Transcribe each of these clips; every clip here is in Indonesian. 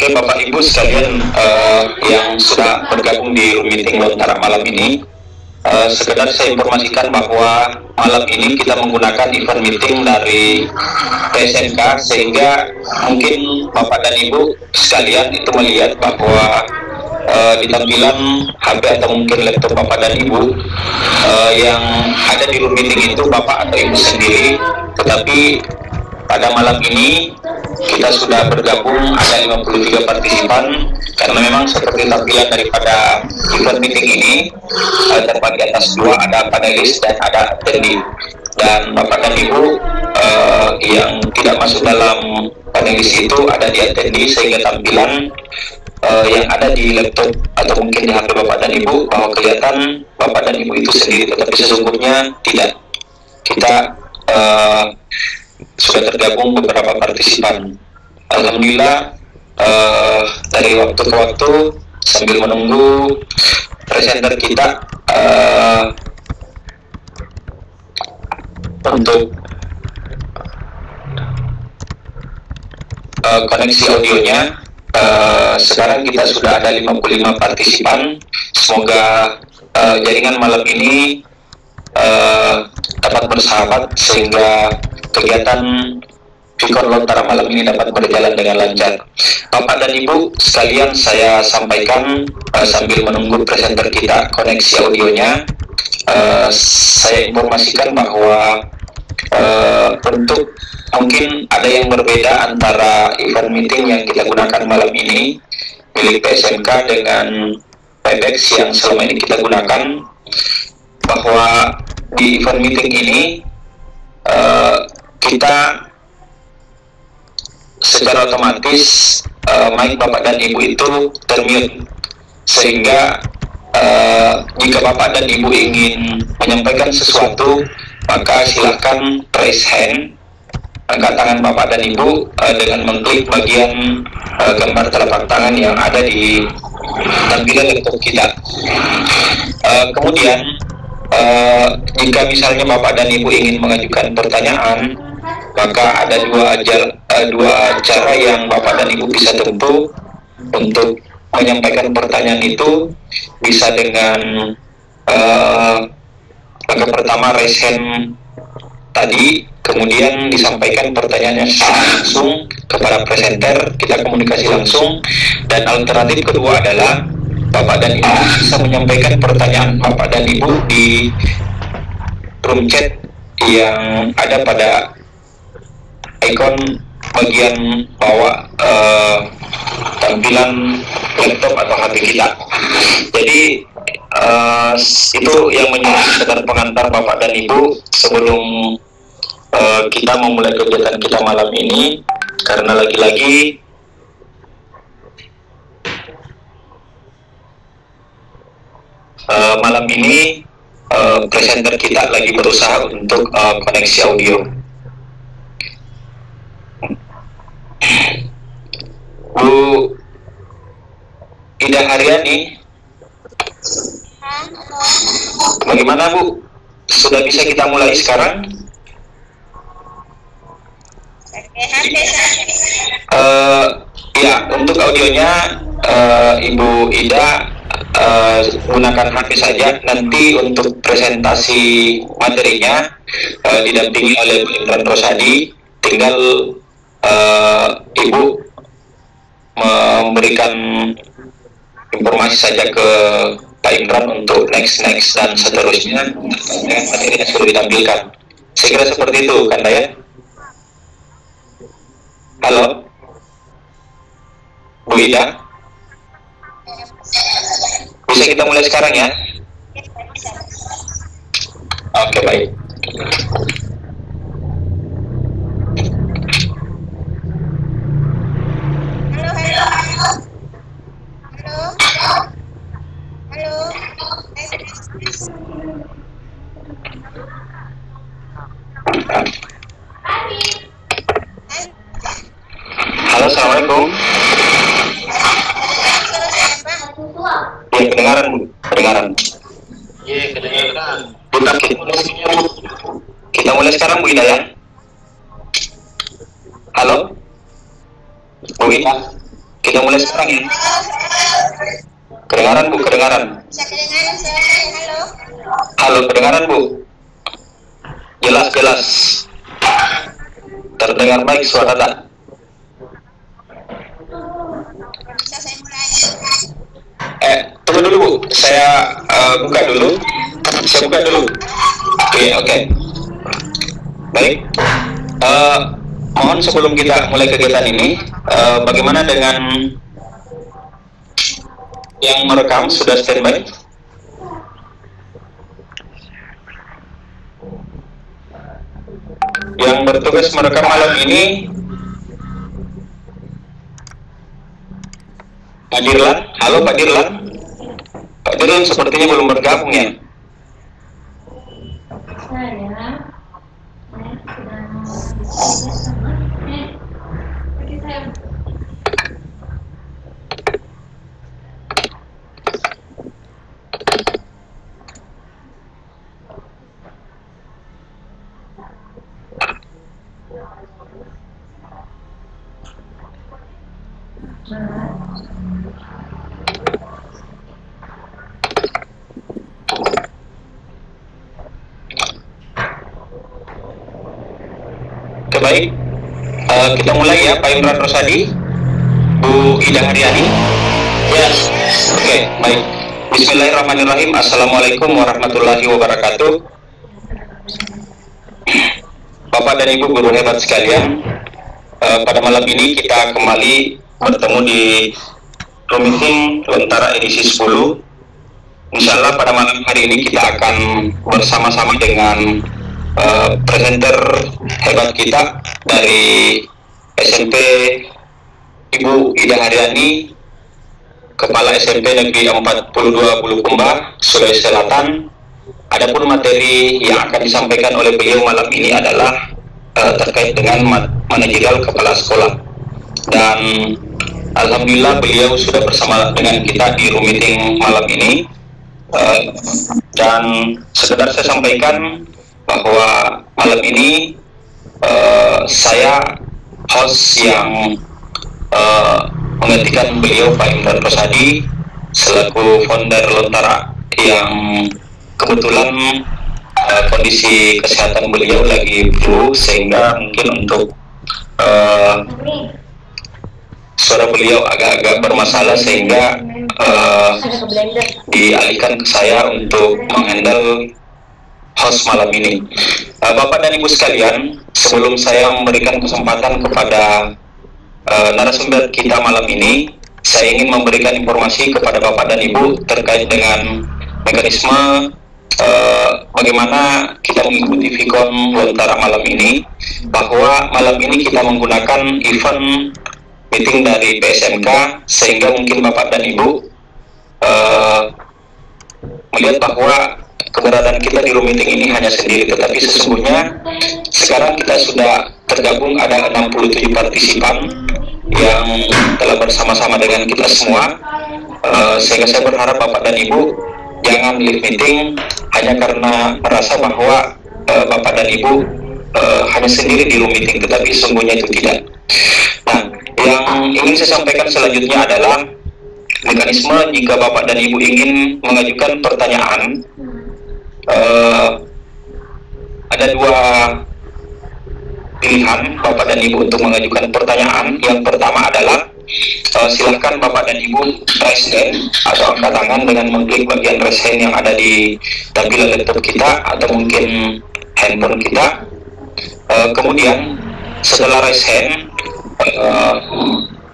Oke, Bapak Ibu sekalian yang sudah bergabung di room meeting Lontara malam ini, sekedar saya informasikan bahwa malam ini kita menggunakan event meeting dari PSMK, sehingga mungkin Bapak dan Ibu sekalian itu melihat bahwa di tampilan HP atau mungkin laptop Bapak dan Ibu yang ada di room meeting itu Bapak atau Ibu sendiri, tetapi pada malam ini kita sudah bergabung ada 53 partisipan, karena memang seperti tampilan daripada event meeting ini terbagi atas dua, ada panelis dan ada attendee. Dan Bapak dan Ibu yang tidak masuk dalam panelis itu ada di attendee, sehingga tampilan yang ada di laptop atau mungkin di HP Bapak dan Ibu bahwa kelihatan Bapak dan Ibu itu sendiri, tetapi sesungguhnya tidak. Kita sudah tergabung beberapa partisipan. Alhamdulillah, dari waktu ke waktu sambil menunggu presenter kita untuk koneksi audionya, sekarang kita sudah ada 55 partisipan. Semoga jaringan malam ini dapat bersahabat sehingga kegiatan Vikon Lontara malam ini dapat berjalan dengan lancar. Bapak dan Ibu sekalian, saya sampaikan sambil menunggu presenter kita koneksi audionya, saya informasikan bahwa untuk mungkin ada yang berbeda antara event meeting yang kita gunakan malam ini milik PSMK dengan Webex yang selama ini kita gunakan, bahwa di event meeting ini kita secara otomatis mic Bapak dan Ibu itu termute, sehingga jika Bapak dan Ibu ingin menyampaikan sesuatu maka silahkan raise hand, angkat tangan Bapak dan Ibu dengan mengklik bagian gambar telapak tangan yang ada di tampilan laptop kita. Kemudian jika misalnya Bapak dan Ibu ingin mengajukan pertanyaan, maka ada dua cara yang Bapak dan Ibu bisa tempuh untuk menyampaikan pertanyaan itu. Bisa dengan langkah pertama raise hand tadi, kemudian disampaikan pertanyaannya langsung kepada presenter, kita komunikasi langsung. Dan alternatif kedua adalah Bapak dan Ibu bisa menyampaikan pertanyaan Bapak dan Ibu di room chat yang ada pada ikon bagian bawah tampilan laptop atau HP kita. Jadi itu yang menjadi sekedar pengantar Bapak dan Ibu sebelum kita memulai kegiatan kita malam ini, karena lagi-lagi malam ini presenter kita lagi berusaha untuk koneksi audio. Bu Ida Haryani, bagaimana Bu? Sudah bisa kita mulai sekarang? Ya, untuk audionya Ibu Ida gunakan HP saja. Nanti untuk presentasi materinya didampingi oleh Bu Imran Rosadi. Tinggal Ibu memberikan informasi saja ke Pak Imran untuk next dan seterusnya dengan materi yang sudah ditampilkan. Saya kira seperti itu kan ya. Halo Bu Ida, bisa kita mulai sekarang ya? Oke, baik. Halo, assalamualaikum. Ya, kedengaran Bu, kedengaran. Iya, kedengaran. Kita mulai sekarang Bu Ida ya. Halo Bu Ida. Kita mulai sekarang ya. Kedengaran Bu, kedengaran. Halo. Halo, kedengaran Bu. Jelas. Terdengar baik suara tak? Bisa saya mulai? Tunggu dulu Bu. Saya buka dulu. Oke. Baik. Mohon sebelum kita mulai kegiatan ini, bagaimana dengan yang merekam sudah standby? Yang bertugas merekam malam ini Pak Dirlan. Halo Pak Dirlan. Pak Dirlan sepertinya belum bergabung ya. Baik, kita mulai ya, Pak Imran Rosadi, Bu Ida Haryani. Yes. Oke, baik. Bismillahirrahmanirrahim. Assalamualaikum warahmatullahi wabarakatuh. Bapak dan Ibu guru hebat sekalian, pada malam ini kita kembali bertemu di Room Meeting Lontara edisi 10. Insya Allah pada malam hari ini kita akan bersama-sama dengan presenter hebat kita dari SMP Ibu Ida Haryani, Kepala SMP Negeri 42 Bulukumba, Sulawesi Selatan. Adapun materi yang akan disampaikan oleh beliau malam ini adalah terkait dengan manajerial kepala sekolah. Dan alhamdulillah beliau sudah bersama dengan kita di room meeting malam ini. Dan sekedar saya sampaikan bahwa malam ini saya host yang menggantikan beliau Pak Imran Rosadi selaku founder Lontara, yang kebetulan kondisi kesehatan beliau lagi flu, sehingga mungkin untuk suara beliau agak-agak bermasalah, sehingga dialihkan ke saya untuk menghandle host malam ini. Bapak dan Ibu sekalian, sebelum saya memberikan kesempatan kepada narasumber kita malam ini, saya ingin memberikan informasi kepada Bapak dan Ibu terkait dengan mekanisme bagaimana kita mengikuti Vkon Lontara malam ini. Bahwa malam ini kita menggunakan event meeting dari PSMK, sehingga mungkin Bapak dan Ibu melihat bahwa keberadaan kita di room meeting ini hanya sendiri, tetapi sesungguhnya sekarang kita sudah tergabung, ada 67 partisipan yang telah bersama-sama dengan kita semua. Sehingga saya berharap Bapak dan Ibu jangan leave meeting hanya karena merasa bahwa Bapak dan Ibu hanya sendiri di room meeting, tetapi sesungguhnya itu tidak. Nah, yang ingin saya sampaikan selanjutnya adalah mekanisme jika Bapak dan Ibu ingin mengajukan pertanyaan. Ada dua pilihan Bapak dan Ibu untuk mengajukan pertanyaan. Yang pertama adalah silahkan Bapak dan Ibu raise hand atau angkat tangan dengan mengklik bagian raise hand yang ada di tampilan laptop kita atau mungkin handphone kita. Kemudian setelah raise hand,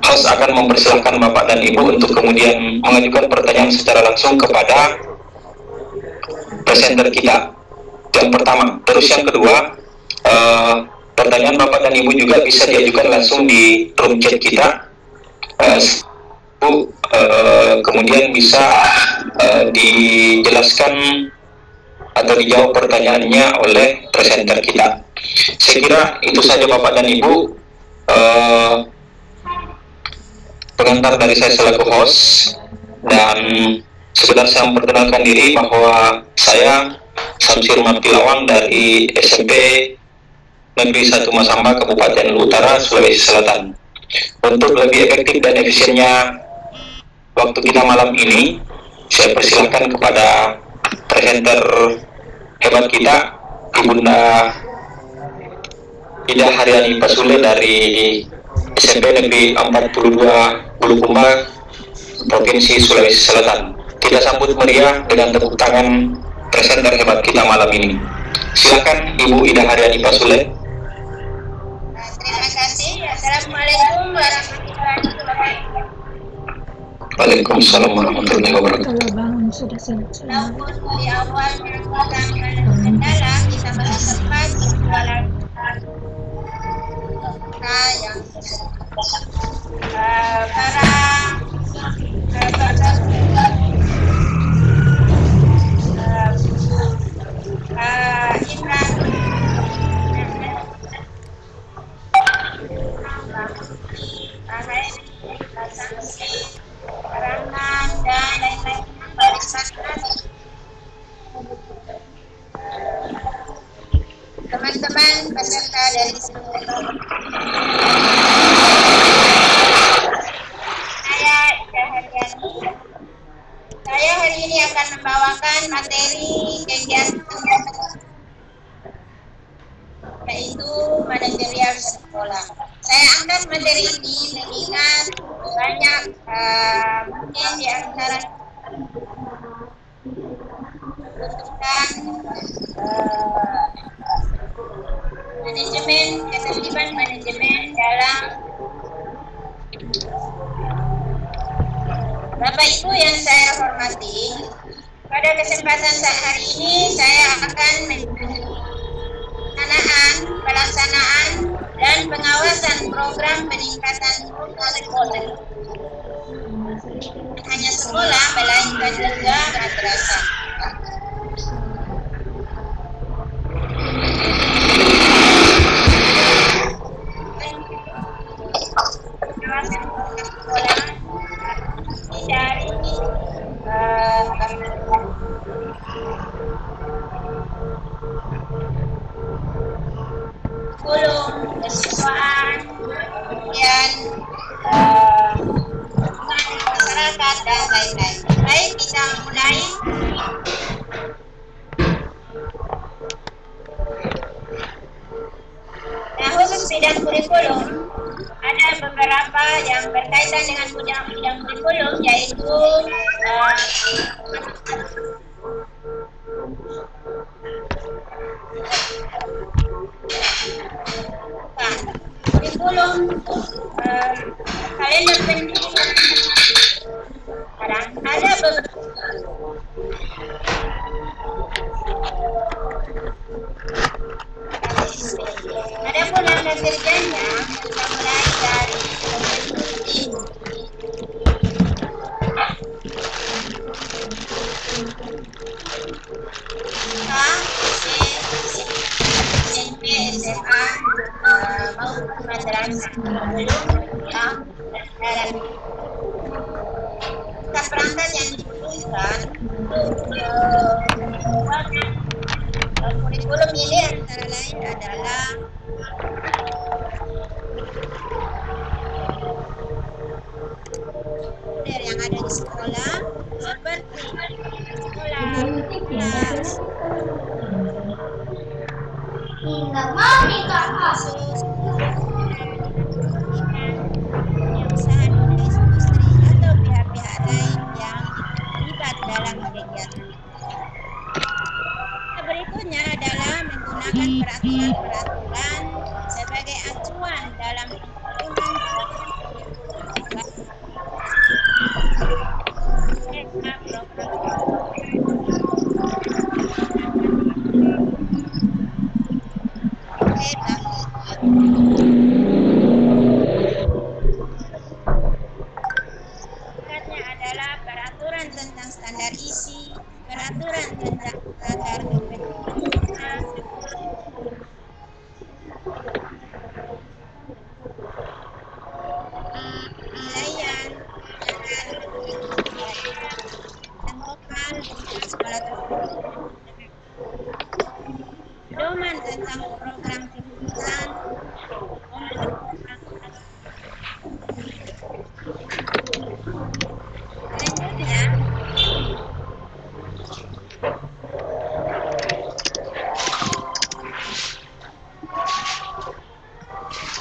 host akan mempersilahkan Bapak dan Ibu untuk kemudian mengajukan pertanyaan secara langsung kepada presenter kita yang pertama. Terus yang kedua, pertanyaan Bapak dan Ibu juga bisa diajukan langsung di room chat kita. Kemudian bisa dijelaskan atau dijawab pertanyaannya oleh presenter kita. Saya kira itu saja Bapak dan Ibu pengantar dari saya selaku host. Dan sekedar saya memperkenalkan diri bahwa saya Samsir Mapilawang dari SMP Negeri 1 Masamba, Kabupaten Utara, Sulawesi Selatan. Untuk lebih efektif dan efisiennya waktu kita malam ini, saya persilakan kepada presenter hebat kita, Ibunda Ida Haryani Pasule dari SMP Negeri 42 Bulukumba, Provinsi Sulawesi Selatan. Kita sambut meriah dengan tepuk tangan presenter hebat kita malam ini. Silakan Ibu Ida Haryani Pasule. Terima kasih. Assalamualaikum warahmatullahi wabarakatuh. Waalaikumsalam warahmatullahi wabarakatuh. Walaupun di awal merupakan kendala, kita masih sempat berjualan yang para Imran Rahman dan lain-lain teman-teman peserta dari seluruh saya hari ini akan membawakan materi kegiatan yaitu manajerial sekolah. Saya angkat materi ini mengingat banyak mungkin di antara membutuhkan manajemen, ketertiban manajemen dalam Bapak Ibu yang saya hormati. Pada kesempatan saat hari ini saya akan pelaksanaan dan pengawasan program peningkatan kurikulum. Hanya sekolah, melainkan juga madrasah. Dari kurikulum, kesiswaan, kemudian masyarakat dan lain-lain. Baik, kita mulai. Nah, khusus bidang kurikulum, ada beberapa yang berkaitan dengan bidang kurikulum, yaitu kurikulum kalender pendidikan. Ada beberapa adapun langkah kerjanya kita mulai dari SMP, SMA maupun madrasah perangkat yang dibutuhkan untuk kurikulum ini antara lain adalah yang ada di sekolah seperti sekolah, kelas, khusus yang usaha industri atau pihak-pihak lain yang terlibat dalam kegiatan. Berikutnya adalah menggunakan peraturan-peraturan sebagai acuan dalam adalah peraturan tentang standar isi, peraturan tentang standar kepentingan, penilaian, dan lokal di sekolah tersebut, pedoman tentang program pendidikan, Selanjutnya,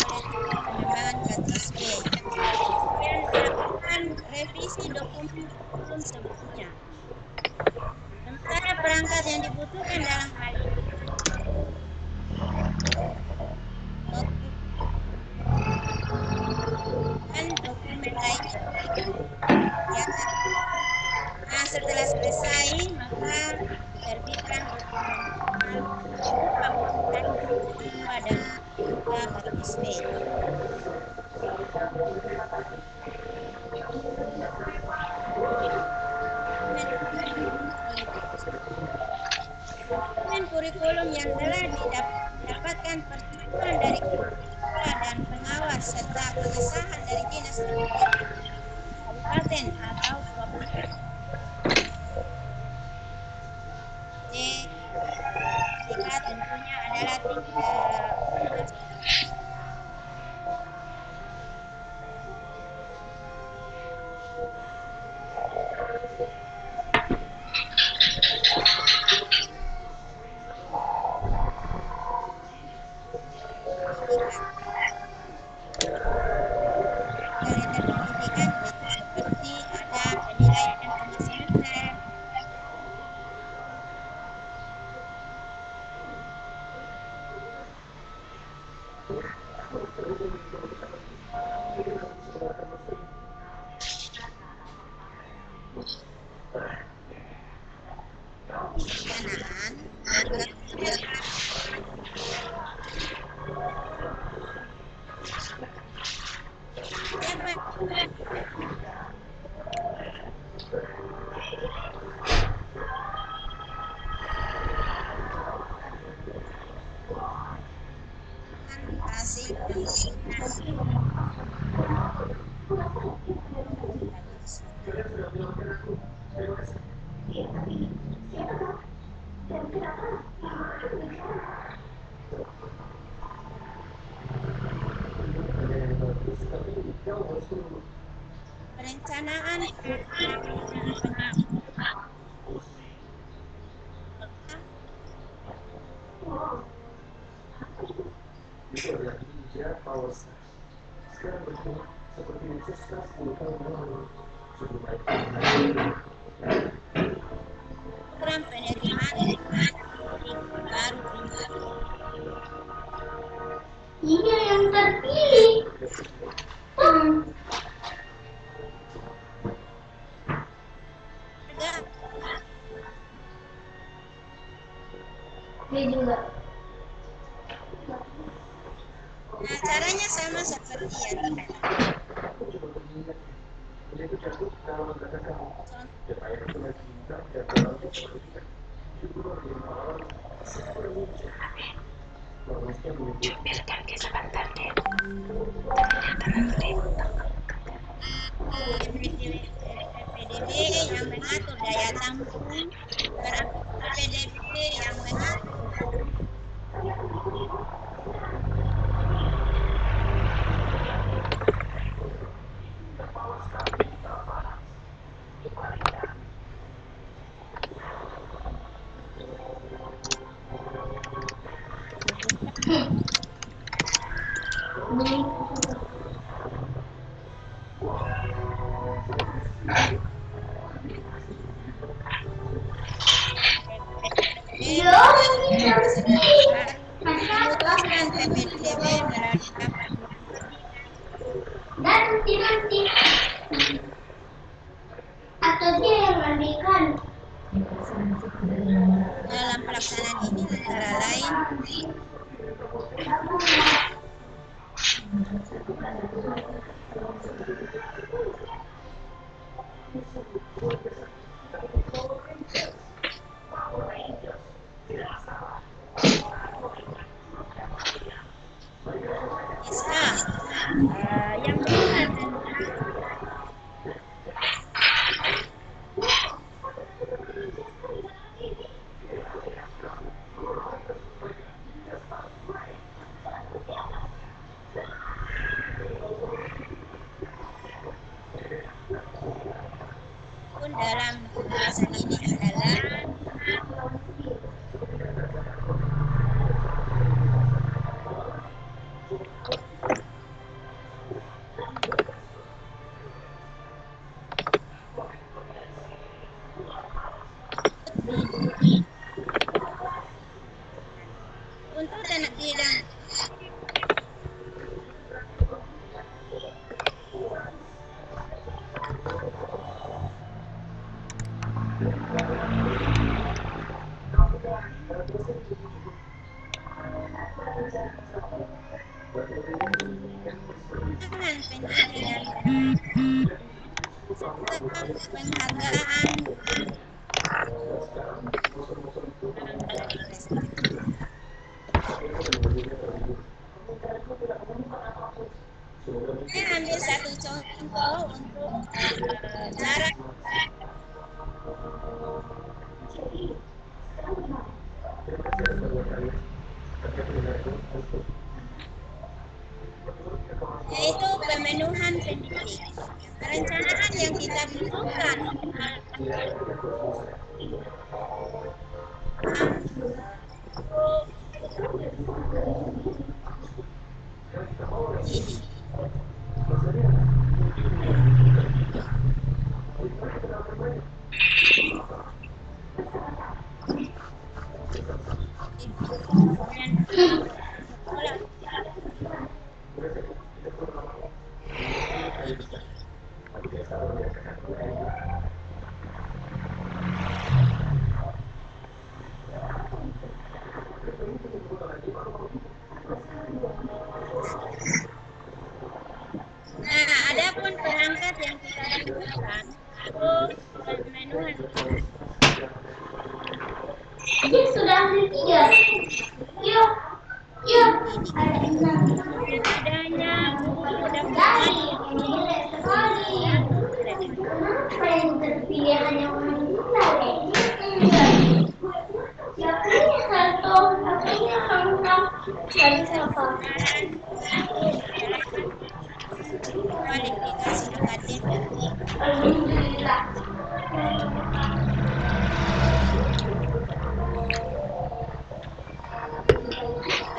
politika pengembangan KTSB. Kemudian melakukan revisi dokumen kurikulum sebelumnya. Sementara perangkat yang dibutuhkan dalam hal ini notebook dan dokumen lainnya. Ya. Nah, setelah selesai maka terbitkan dokumen final berupa pembukaan siswa dan KTSB. Dokumen kurikulum yang telah didapatkan persetujuan dari siswa dan pengawas serta pengesahan dari Dinas Pendidikan Kabupaten atau Provinsi. Jika tentunya adalah tingkat kalender pendidikan yaitu seperti ada penilaian tengah semester, pelaksanaan dan hasil penelitian perencanaan program penerimaan baru Iya yang terpilih. Dia juga. Nah, caranya sama seperti yang tadi. PPDB yang mengatur daya tampung, PPDB yang mengatur memutuskan PPDB melalui rapat Nanti atau dia yang mandikan. dalam pelaksanaan ini antara lain yang benar dalam pembahasan ini adalah untuk tanah bidang pendidikan penghargaan saya ambil satu contoh untuk cara yaitu pemenuhan pendidik. Perencanaan yang kita butuhkan adapun perangkat yang kita butuhkan untuk pemenuhan Ini sudah tiga. Yuk, yuk. adanya buku daftar Kenapa yang terpilih hanya orang siapa satu, apanya lengkap dari siapa? kualifikasi akademik Alhamdulillah.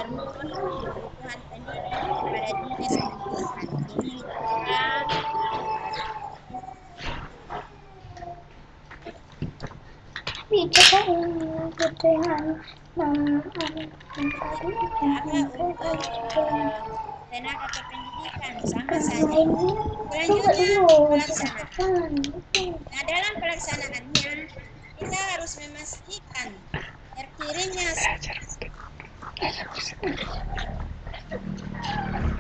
kebutuhan pendidik pada dinas pendidikan ini Bicara kebutuhan tenaga kependidikan sama saja. Selanjutnya pelaksanaan. Nah, dalam pelaksanaannya kita harus memastikan terkirimnya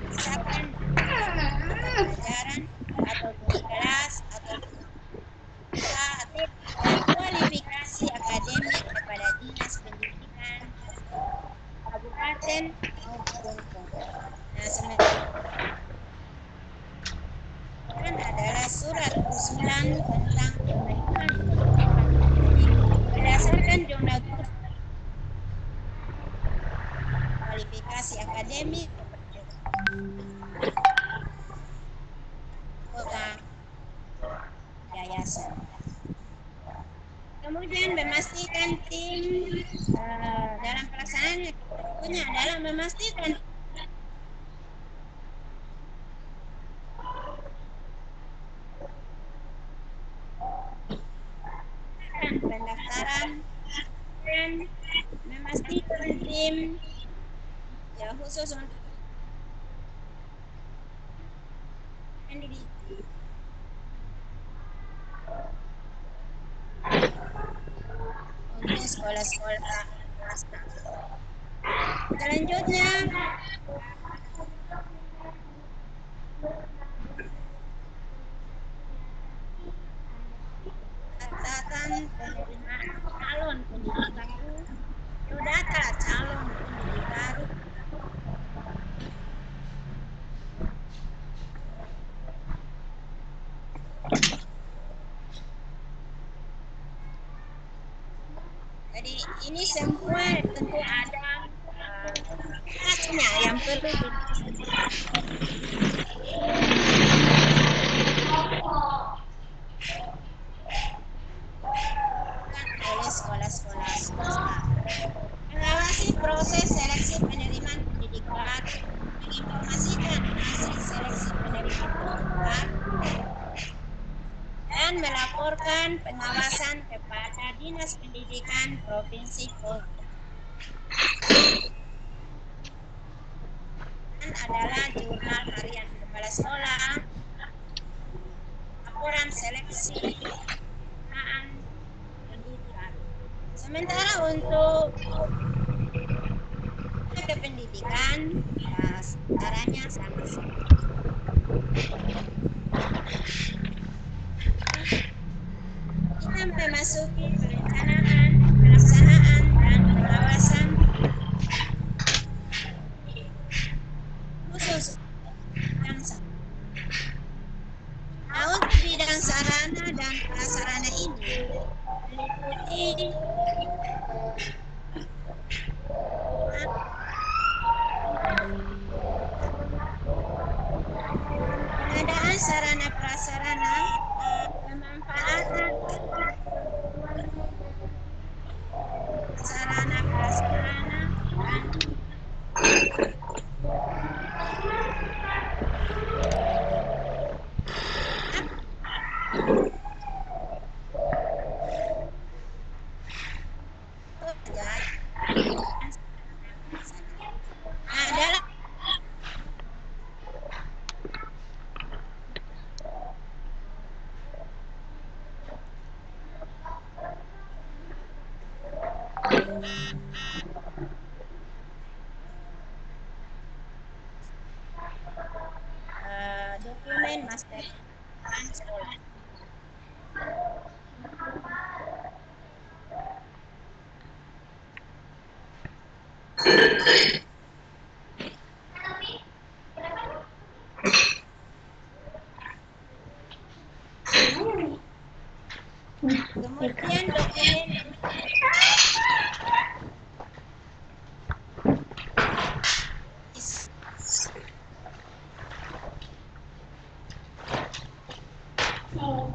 misalkan pelajaran atau di kelas atau kualifikasi akademik kepada dinas pendidikan kabupaten maupun kota. Nah, sementara adalah surat usulan tentang pemenuhan kebutuhan berdasarkan jurnal kualifikasi akademik kota yayasan. Kemudian memastikan tim dalam pelaksanaan punya adalah memastikan pendaftaran dan memastikan tim ya khusus untuk pendidik untuk sekolah-sekolah. Selanjutnya catatan penerimaan calon pendidik baru, data calon pendidik baru, jadi ini semua tentu ada yang perlu dan melaporkan pengawasan kepada Dinas Pendidikan Provinsi Bogor. Dan adalah jurnal harian kepala sekolah, laporan seleksi pendidikan. Sementara untuk kependidikan, caranya sama. Kita memasuki perencanaan, pelaksanaan, dan pengawasan khusus bidang sarana. Nah, untuk bidang sarana dan prasarana ini meliputi pengadaan sarana prasarana, pemanfaatan sarana prasarana, dan adalah dokumen master plan sekolah. Kemudian dokumen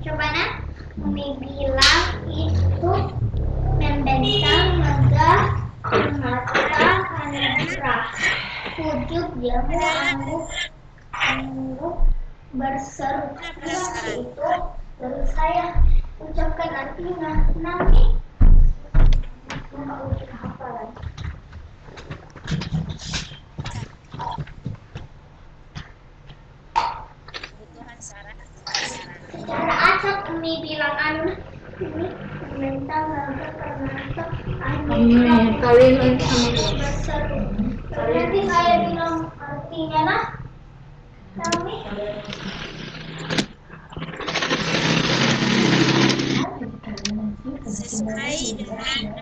Coba nak, Umi bilang itu membentang, megah, mata, hanerah, pujuk, jamu, angguk, berseru. Itu baru saya ucapkan artinya. Nanti Mama ucap hafalan. kebutuhan sarana. Secara acak Umi bilang ini membentang, megah, permata, hanerah, berseru. Nanti saya bilang artinya nah. Kami Sesuai dengan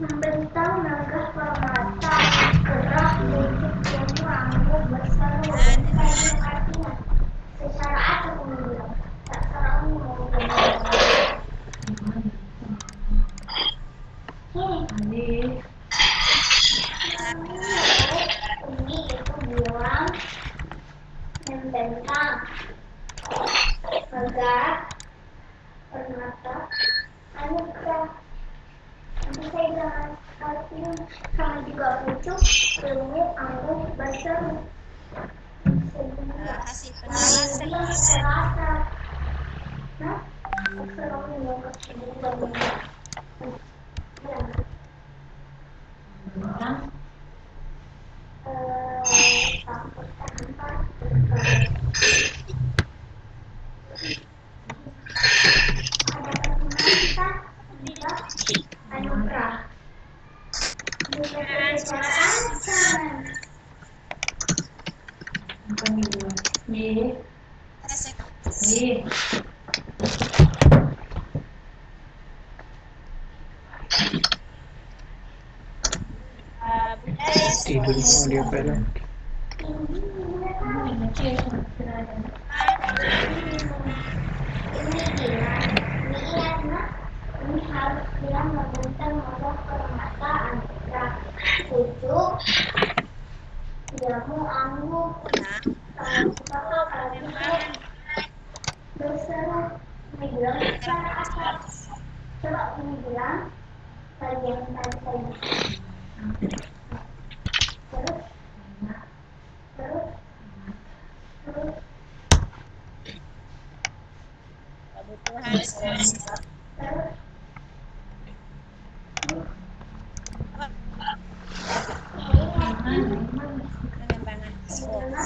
membentang, megah, permata, gerah, pucuk, jamu, anggur, berseru. Artinya secara acak Umi bilang, tak serang mau Umi itu bilang membentang, megah, permata, anugerah. Nanti saya bilang artinya sama juga pucuk, jamu, anggur, berseru. hasil pengawasan. Nah, sekarang ini yang anugerah. Tidur mau dia film. Ini harus bilang membentang, megah, permata, anugerah, pucuk, jamu anggur pengembangan berseru bilang secara asal coba ini bilang bagian tadi tadi terus terus terus kebutuhan terus pengembangan ekspor.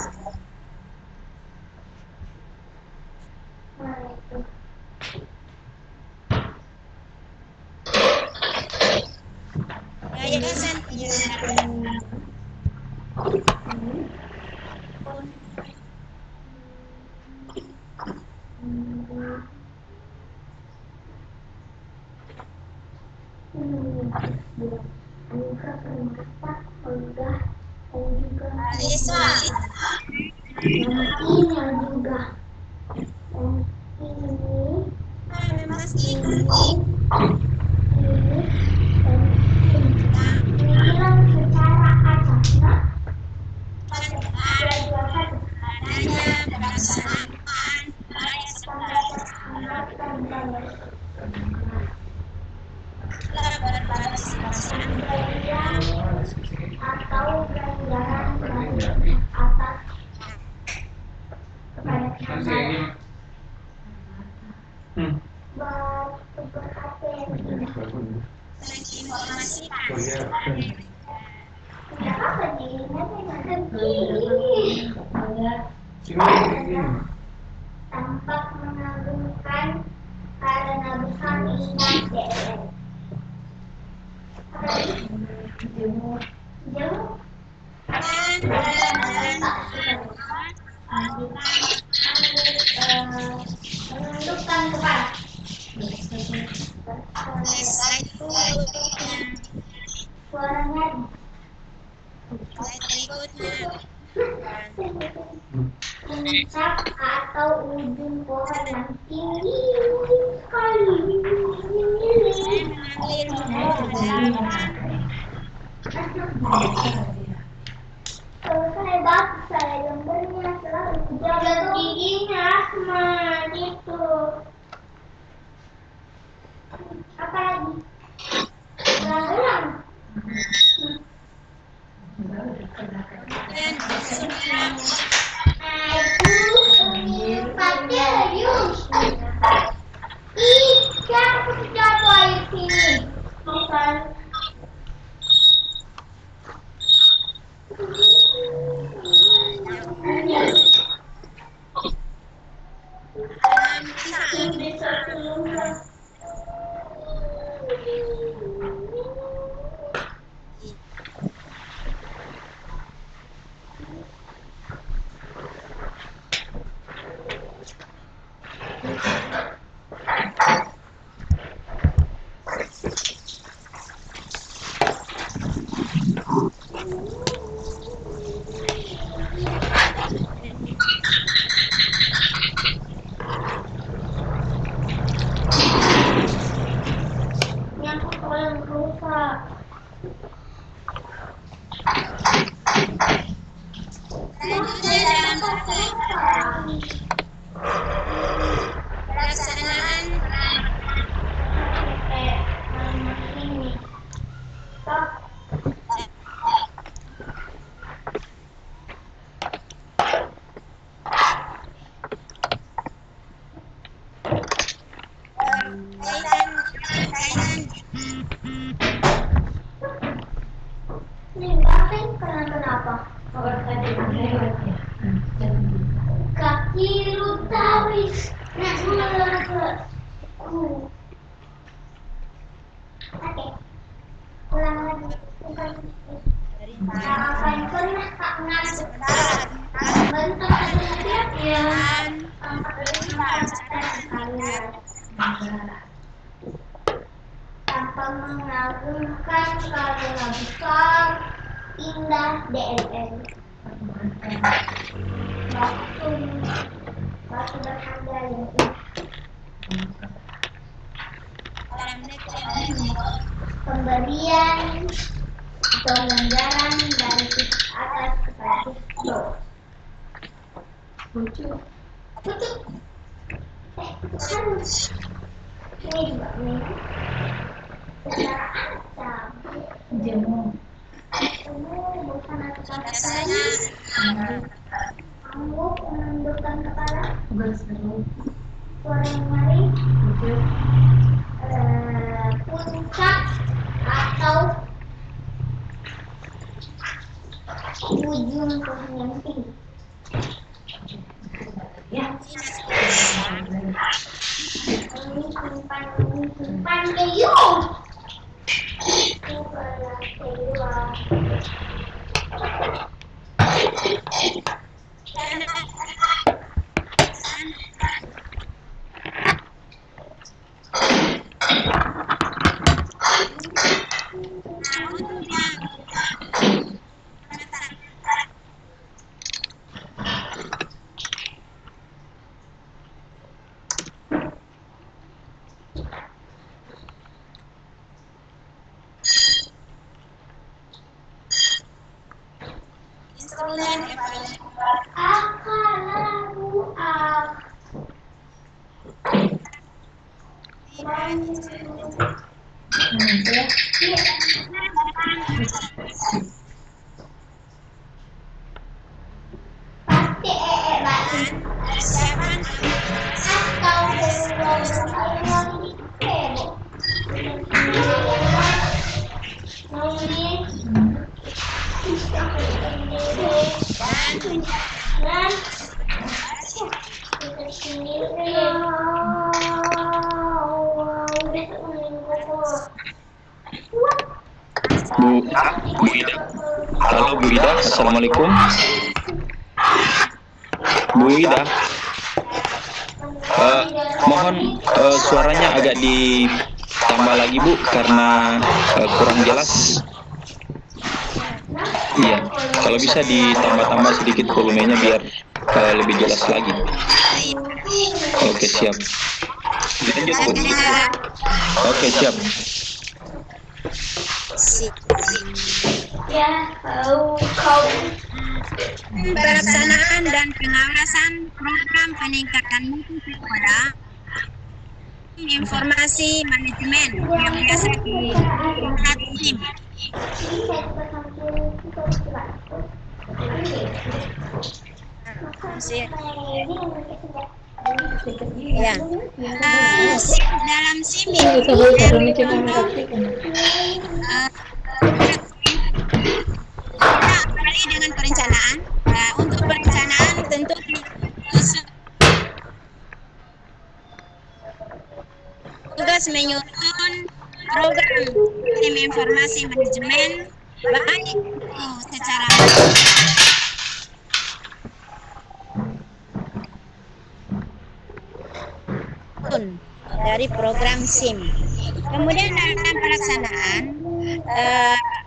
Yayasan penyelenggara Alisa juga bilang secara acak adanya pelaksanaan berpartisipasi atau pelanggaran dari atas kepada menginformasikan tampak mengagumkan karena besar indah DLN. Jauh menundukkan kepala. Suaranya puncak atau ujung pohon yang tinggi sekali. Selesai bab saya gambarnya selalu jaga giginya asma gitu. Apa lagi? Ulang. Siapa jatuh air sini? Bukan. pelaksanaan kenapa? Kaki Lutawis. Oke. Ulang lagi. Harapan pernah tak ngasih bentuk setiap yang tanpa mengagumkan karena besar indah DLN. Batu berharga yang dalam negeri pemberian atau anggaran dari atas kepada Lucu. Harus. Ini juga nih. Secara acak. Jemu. Kamu bukan atas kepala. Kamu menundukkan kepala. Berseru. Suara yang mari. Puncak atau ujung penyanting. Ya. Simpan keyu. Instrumen evaluasi. Akalamu ak. Pasti batin. Persiapan Atau berulang Bu Ida. Halo Bu Ida, Assalamualaikum. Bu Ida, mohon suaranya agak ditambah lagi Bu, karena kurang jelas. Iya, kalau bisa ditambah-tambah sedikit volumenya biar lebih jelas lagi. Oke, siap. Dilanjut Bu. Oke, siap. Ya, kau pelaksanaan dan pengawasan program peningkatan mutu sekolah informasi manajemen yang biasa disingkat SIM. Ya, dalam SIM ini kembali dengan perencanaan. Untuk perencanaan tentu tugas menyusun program sistem informasi manajemen baik itu secara dari program SIM. Kemudian dalam pelaksanaan,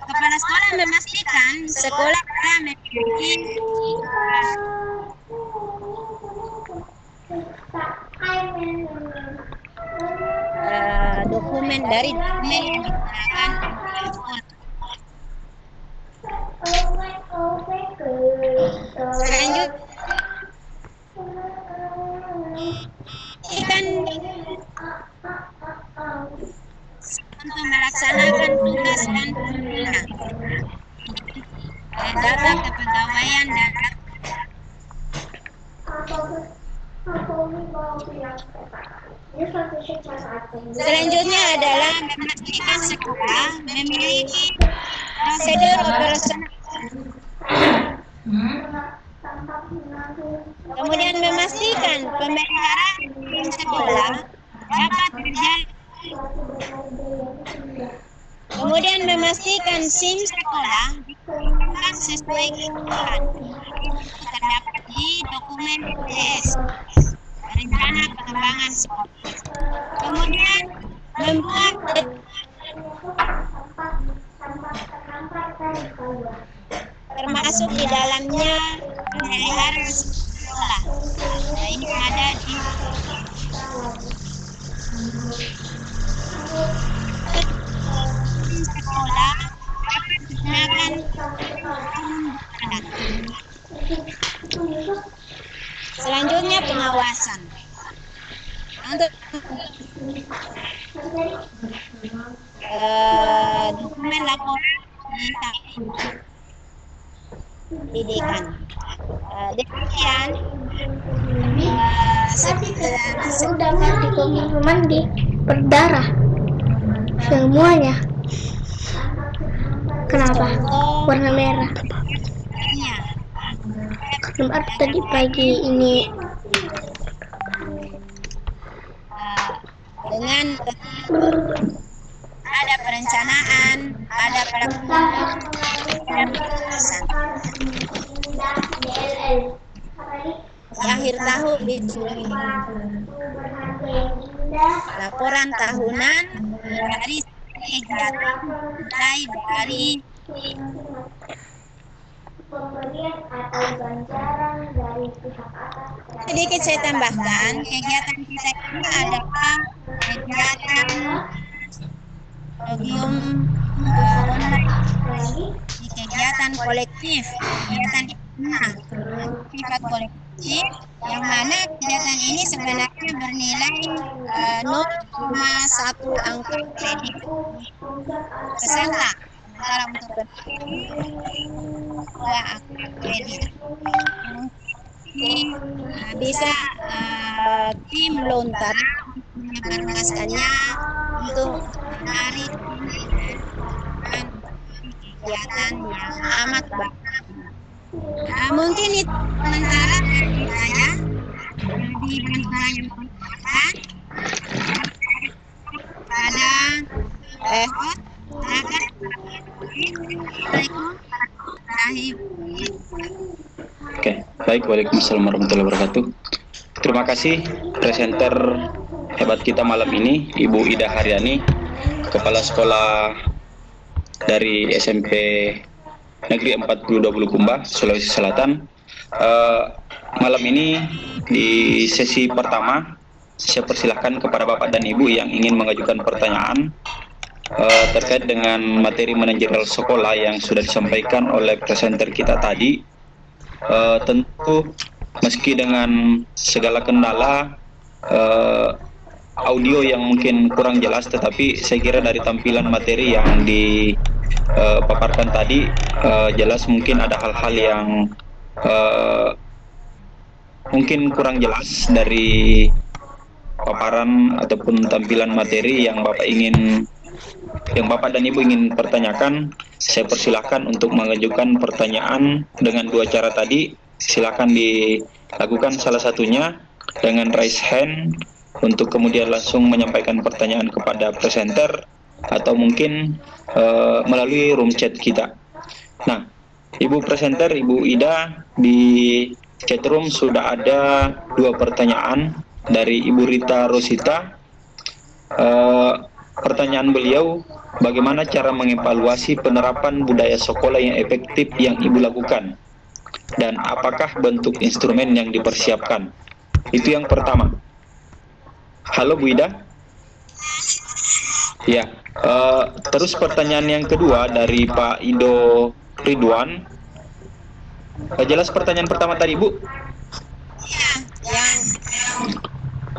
kepala sekolah memastikan sekolah telah memiliki dokumen dari dokumen yang digunakan oleh sekolah. Selanjutnya, untuk melaksanakan tugas dan fungsinya, data kepegawaian dan selanjutnya adalah memastikan sekolah memiliki prosedur operasional. Kemudian memastikan pemeliharaan sekolah dapat berjalan. Kemudian memastikan SIM sekolah digunakan sesuai ketentuan terdapat di dokumen BPS rencana pengembangan sekolah. Kemudian membuat termasuk di dalamnya pemeliharaan sekolah. Nah, ini ada di sekolah dapat digunakan anak. pengawasan. Untuk dokumen laporan pendidikan. Demikian Udah kan di kamar mandi berdarah semuanya. Kenapa warna merah? Belum ada tadi pagi ini. Dengan ada perencanaan, ada pengawasan. Di akhir tahun laporan tahunan dari kegiatan mulai dari Pemberian atau ganjaran dari pihak atas. sedikit saya tambahkan, kegiatan kita ini adalah kegiatan program online, di kegiatan kolektif, kegiatan sifat kolektif, yang mana kegiatan ini sebenarnya bernilai 0,1 angka kredit peserta. Sementara untuk berkredit 2 angka kredit. Bisa tim Lontara menyebarluaskannya untuk mencari kegiatan yang amat baik. Mungkin itu sementara dari saya di antara yang berkaitan pada Oke, baik. Waalaikumsalam warahmatullahi wabarakatuh. Terima kasih presenter hebat kita malam ini, Ibu Ida Haryani, Kepala Sekolah dari SMP Negeri 42 Bulukumba, Sulawesi Selatan. Malam ini di sesi pertama, saya persilahkan kepada Bapak dan Ibu yang ingin mengajukan pertanyaan terkait dengan materi manajerial sekolah yang sudah disampaikan oleh presenter kita tadi. Tentu meski dengan segala kendala audio yang mungkin kurang jelas, tetapi saya kira dari tampilan materi yang dipaparkan tadi jelas. Mungkin ada hal-hal yang mungkin kurang jelas dari paparan ataupun tampilan materi yang Bapak dan Ibu ingin pertanyakan. Saya persilahkan untuk mengajukan pertanyaan dengan 2 cara tadi. Silakan dilakukan salah satunya dengan raise hand untuk kemudian langsung menyampaikan pertanyaan kepada presenter, atau mungkin melalui room chat kita. Nah, Ibu presenter, Ibu Ida, di chat room sudah ada 2 pertanyaan dari Ibu Rita Rosita. Pertanyaan beliau, bagaimana cara mengevaluasi penerapan budaya sekolah yang efektif yang Ibu lakukan? Dan apakah bentuk instrumen yang dipersiapkan? Itu yang pertama. Halo Bu Ida? Ya, terus pertanyaan yang kedua dari Pak Ido Ridwan. Jelas pertanyaan pertama tadi, Bu?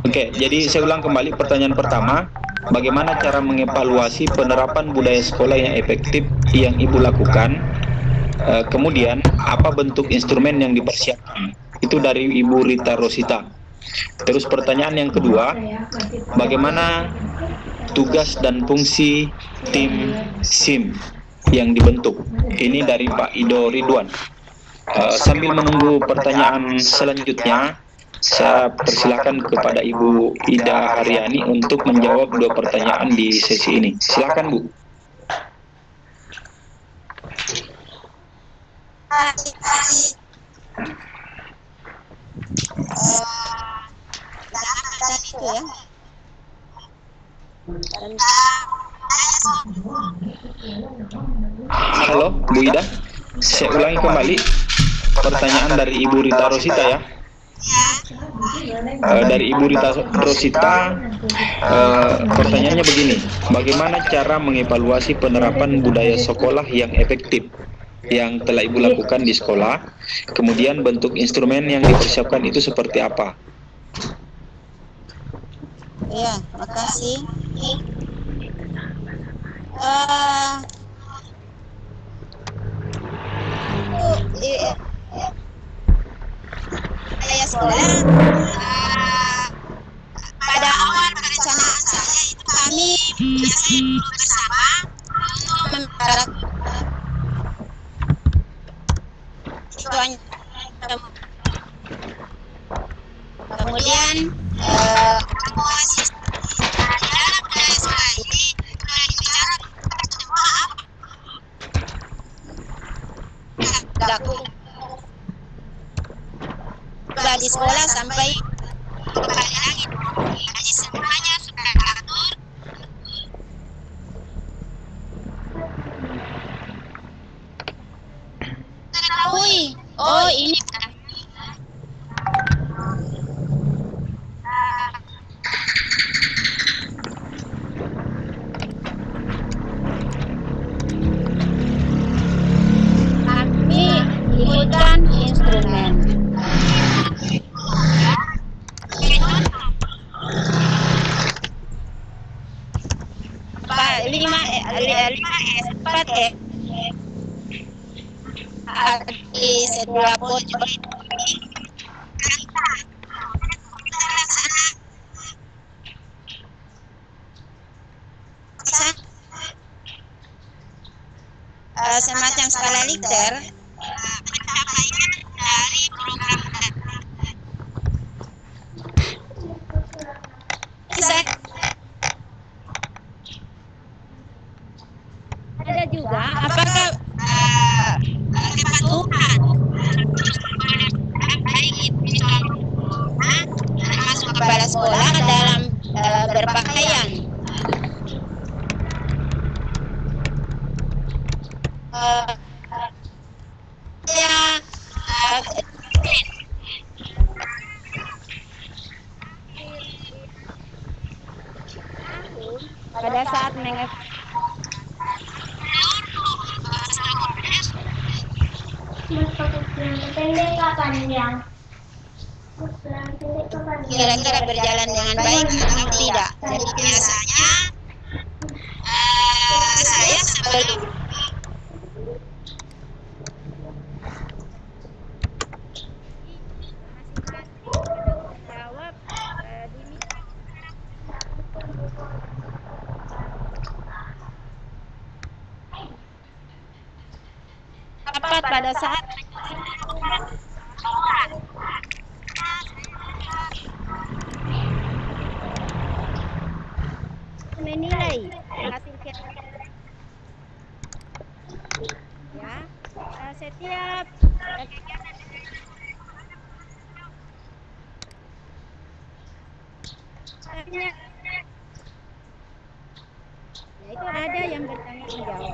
Oke, jadi saya ulang kembali pertanyaan pertama. Bagaimana cara mengevaluasi penerapan budaya sekolah yang efektif yang Ibu lakukan? Kemudian, apa bentuk instrumen yang dipersiapkan? Itu dari Ibu Rita Rosita. Terus pertanyaan yang kedua, bagaimana tugas dan fungsi tim SIM yang dibentuk? Ini dari Pak Ido Ridwan. Sambil menunggu pertanyaan selanjutnya, saya persilahkan kepada Ibu Ida Haryani untuk menjawab 2 pertanyaan di sesi ini. Silakan, Bu. Itu ya. Halo, Bu Ida. Saya ulangi kembali pertanyaan dari Ibu Rita Rosita ya. Dari Ibu Rita Rosita, pertanyaannya begini, bagaimana cara mengevaluasi penerapan budaya sekolah yang efektif yang telah Ibu lakukan di sekolah, kemudian bentuk instrumen yang dipersiapkan itu seperti apa? Ya, makasih. Saya sekolah pada awal perencanaan saya itu kami biasanya bersama untuk membicarakan situasi. Kemudian dalam sekolah ini bicara semua apa di sekolah sampai kembali lagi. Jadi semuanya sudah diatur. Ketahui, oh ini kami ikutkan instrumen. Lima S4 di setiap pojok semacam skala Richter pencapaian dari program ada juga apakah kepatuhan baik itu termasuk kepala sekolah dalam berpakaian pada saat kira-kira berjalan dengan baik atau tidak. Jadi biasanya saya sebelum jawab tepat pada saat menilai hasil ya setiap kegiatan ya, itu ada yang bertanggung jawab.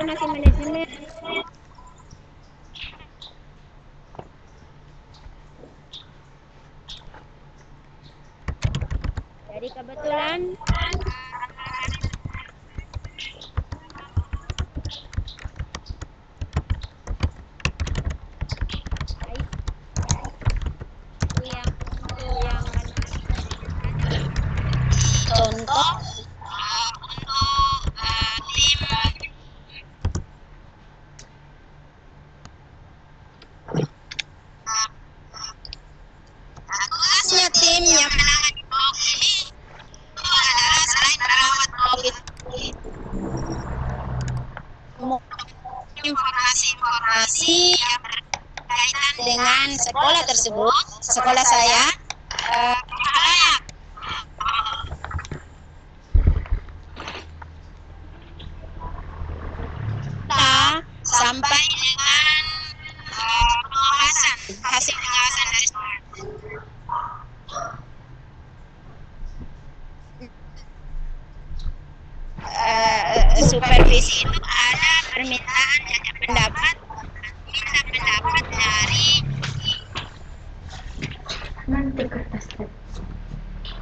Masih manajemen jadi kebetulan contoh tim yang menangani box ini itu adalah selain merawat box informasi-informasi yang berkaitan dengan sekolah tersebut, sekolah saya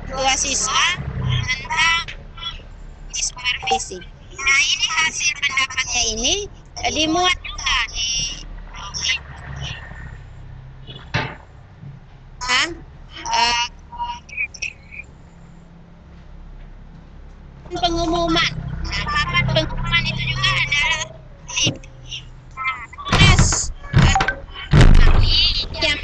Dua siswa tentang supervisi. Nah, ini hasil pendapatnya ini dimuat juga di pengumuman. Nah, papan pengumuman itu juga adalah tugas kami yang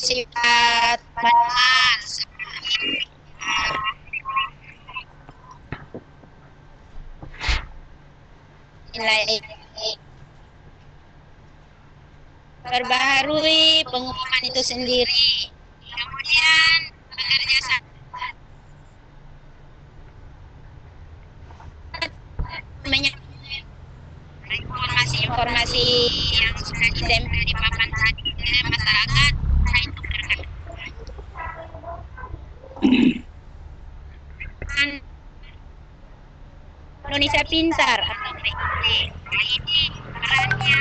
sifat manual seperti nilai perbaharui pengumuman itu sendiri, kemudian bekerja sama informasi yang sudah ditempel di papan tadi ke masyarakat. Nah, itu Indonesia Pintar atau PIP. Nah, ini perannya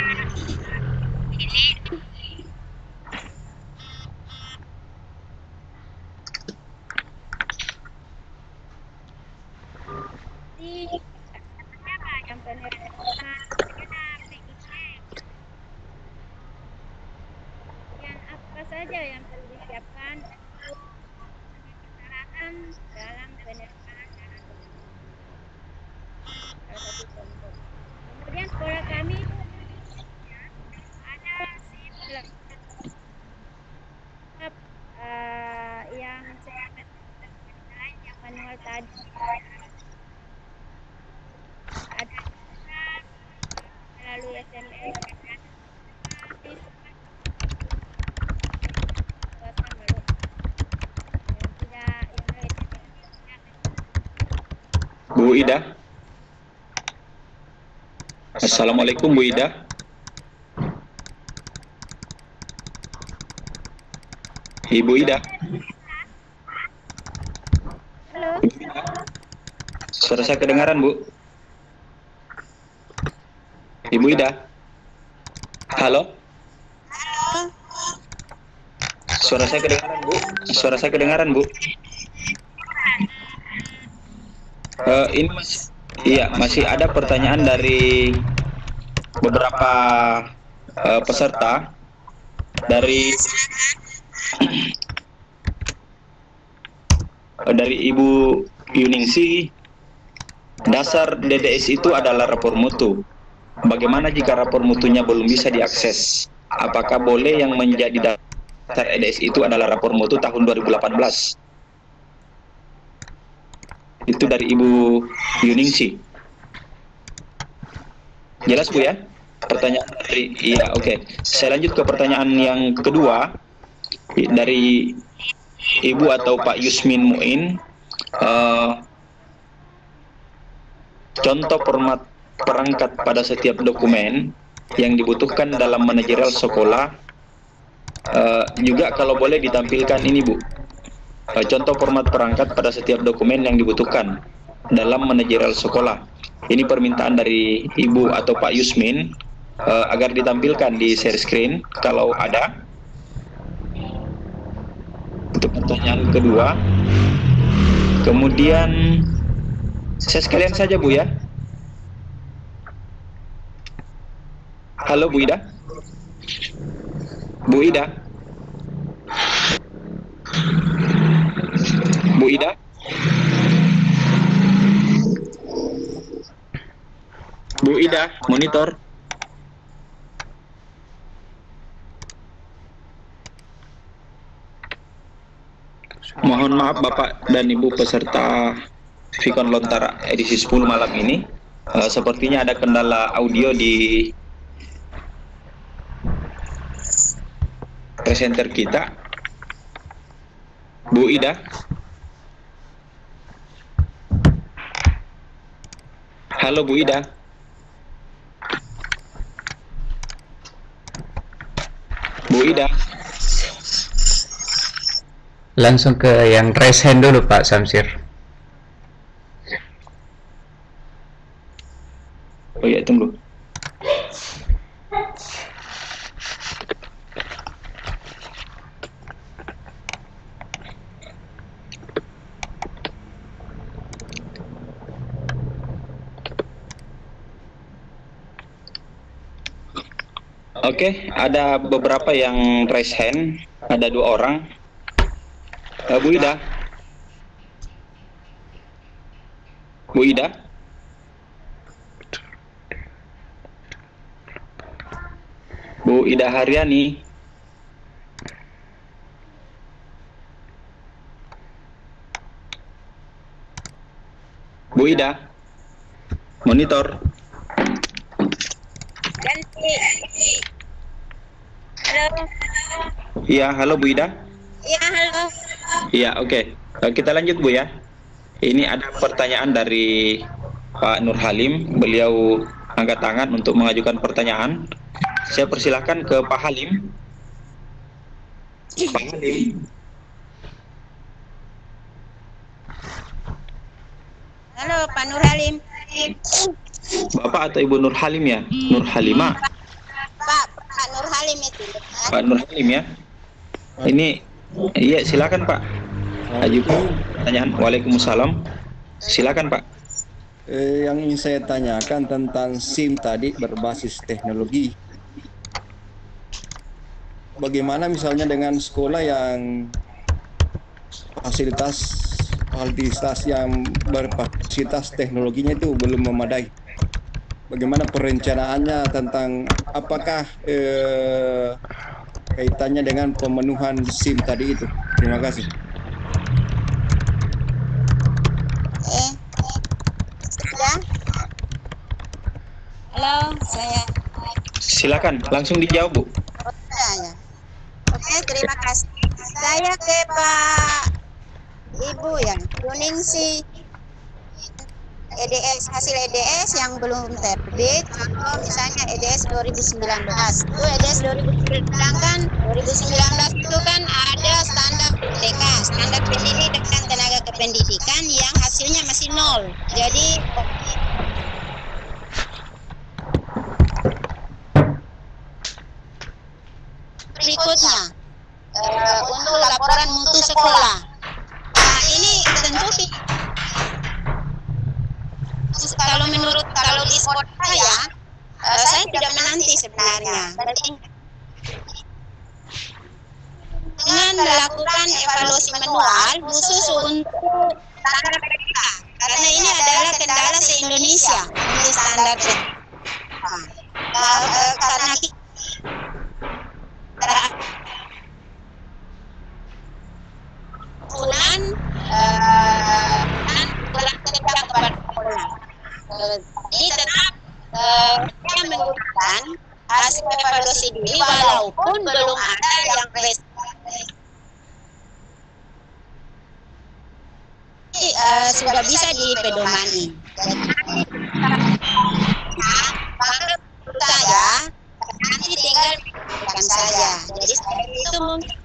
ini yang penerimaan yang apa saja yang perlu disiapkan persyaratan dalam penerimaan dana salah satu contoh. Kemudian sekolah kami itu ada yang yang manual tadi ada melalui SMS Bu Ida. Assalamualaikum Bu Ida. Ibu Ida. Halo. Suara saya kedengaran, Bu? Ibu Ida. Halo. Halo. Suara saya kedengaran, Bu? Suara saya kedengaran, Bu? Ini masih ada pertanyaan dari beberapa peserta dari Ibu Yuningsi. Dasar DDS itu adalah rapor mutu. Bagaimana jika rapor mutunya belum bisa diakses? Apakah boleh yang menjadi dasar DDS itu adalah rapor mutu tahun 2018? Itu dari Ibu Yuningsi. Jelas Bu ya? Pertanyaan dari iya, oke. Saya lanjut ke pertanyaan yang kedua dari Ibu atau Pak Yusmin Muin. Contoh format perangkat pada setiap dokumen yang dibutuhkan dalam manajerial sekolah. Juga kalau boleh ditampilkan ini Bu. Contoh format perangkat pada setiap dokumen yang dibutuhkan dalam manajerial sekolah. Ini permintaan dari Ibu atau Pak Yusmin agar ditampilkan di share screen kalau ada. Itu pertanyaan kedua. Kemudian saya sekalian saja Bu ya. Halo Bu Ida. Bu Ida. Bu Ida. Bu Ida, monitor. Mohon maaf Bapak dan Ibu peserta Vicon Lontara edisi 10 malam ini. Sepertinya ada kendala audio di presenter kita. Bu Ida. Halo Bu Ida. Bu Ida. Langsung ke yang raise hand dulu Pak Samsir. Oh iya, tunggu. Oke, ada beberapa yang raise hand, ada 2 orang. Bu Ida. Bu Ida. Bu Ida Haryani. Bu Ida. Monitor. Ganti. Halo. Iya, halo Bu Ida. Iya, halo. Iya, oke. Kita lanjut Bu ya. Ini ada pertanyaan dari Pak Nur Halim. Beliau angkat tangan untuk mengajukan pertanyaan. Saya persilahkan ke Pak Halim. Pak Halim. Halo, Pak Nur Halim. Bapak atau Ibu Nur Halim ya? Nur Halimah. Pak Nur Halim itu. Pak Nur Halim ya. Ini, iya silakan Pak. Ajukan pertanyaan. Waalaikumsalam. Silakan Pak. Yang ingin saya tanyakan tentang SIM tadi berbasis teknologi. Bagaimana misalnya dengan sekolah yang fasilitas yang berfasilitas teknologinya itu belum memadai? Bagaimana perencanaannya tentang apakah kaitannya dengan pemenuhan SIM tadi itu? Terima kasih. Sudah? Halo, saya. Silakan, langsung dijawab Bu. Saya. Oke, terima kasih. Saya ke Pak Ibu ya, Yuningsi EDS, hasil EDS yang belum terbit, contoh misalnya EDS 2019. Itu EDS 2019 itu kan ada standar PTK, standar pendidik dan tenaga kependidikan yang hasilnya masih 0. Jadi berikutnya untuk laporan mutu sekolah. Nah, ini tentu kalau di sekolah saya tidak menanti sebenarnya. Dengan melakukan evaluasi manual khusus untuk standar PTK, karena ini adalah kendala se-Indonesia untuk standar PTK. Karena kita ini tetap saya menggunakan hasil evaluasi diri walaupun belum ada yang sudah bisa dipedomani. Saya nanti tinggal menunjukkan saja. Jadi itu mungkin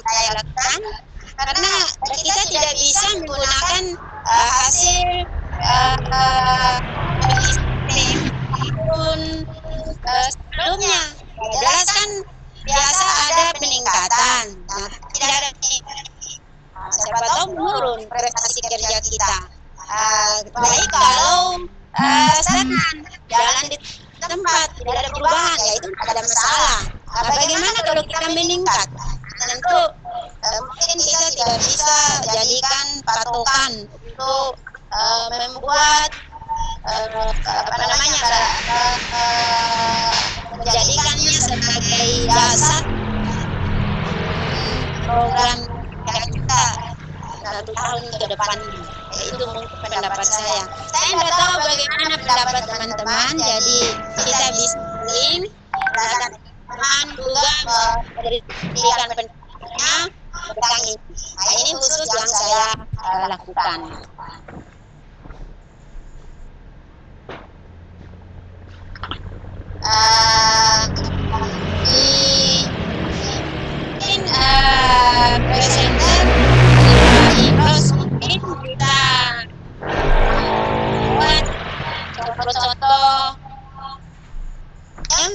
saya lakukan karena kita tidak bisa menggunakan hasil pun sebelumnya. Jelas kan biasa ada peningkatan. Nah, tidak ada siapa tahu menurun prestasi kerja kita. Baik kalau stagnan, jalan di tempat tidak ada perubahan, ya itu tidak ada masalah. Bagaimana kalau kita meningkat? Tentu mungkin kita tidak bisa jadikan patokan untuk membuat menjadikannya sebagai dasar program kita 1 tahun ke depan. Itu mungkin pendapat saya. Saya tidak tahu bagaimana pendapat teman-teman, jadi kita bisa silakan teman juga memberikan pendapatnya tentang ini. Nah, ini khusus yang saya lakukan. Presenter terus mungkin kita buat contoh-contoh yang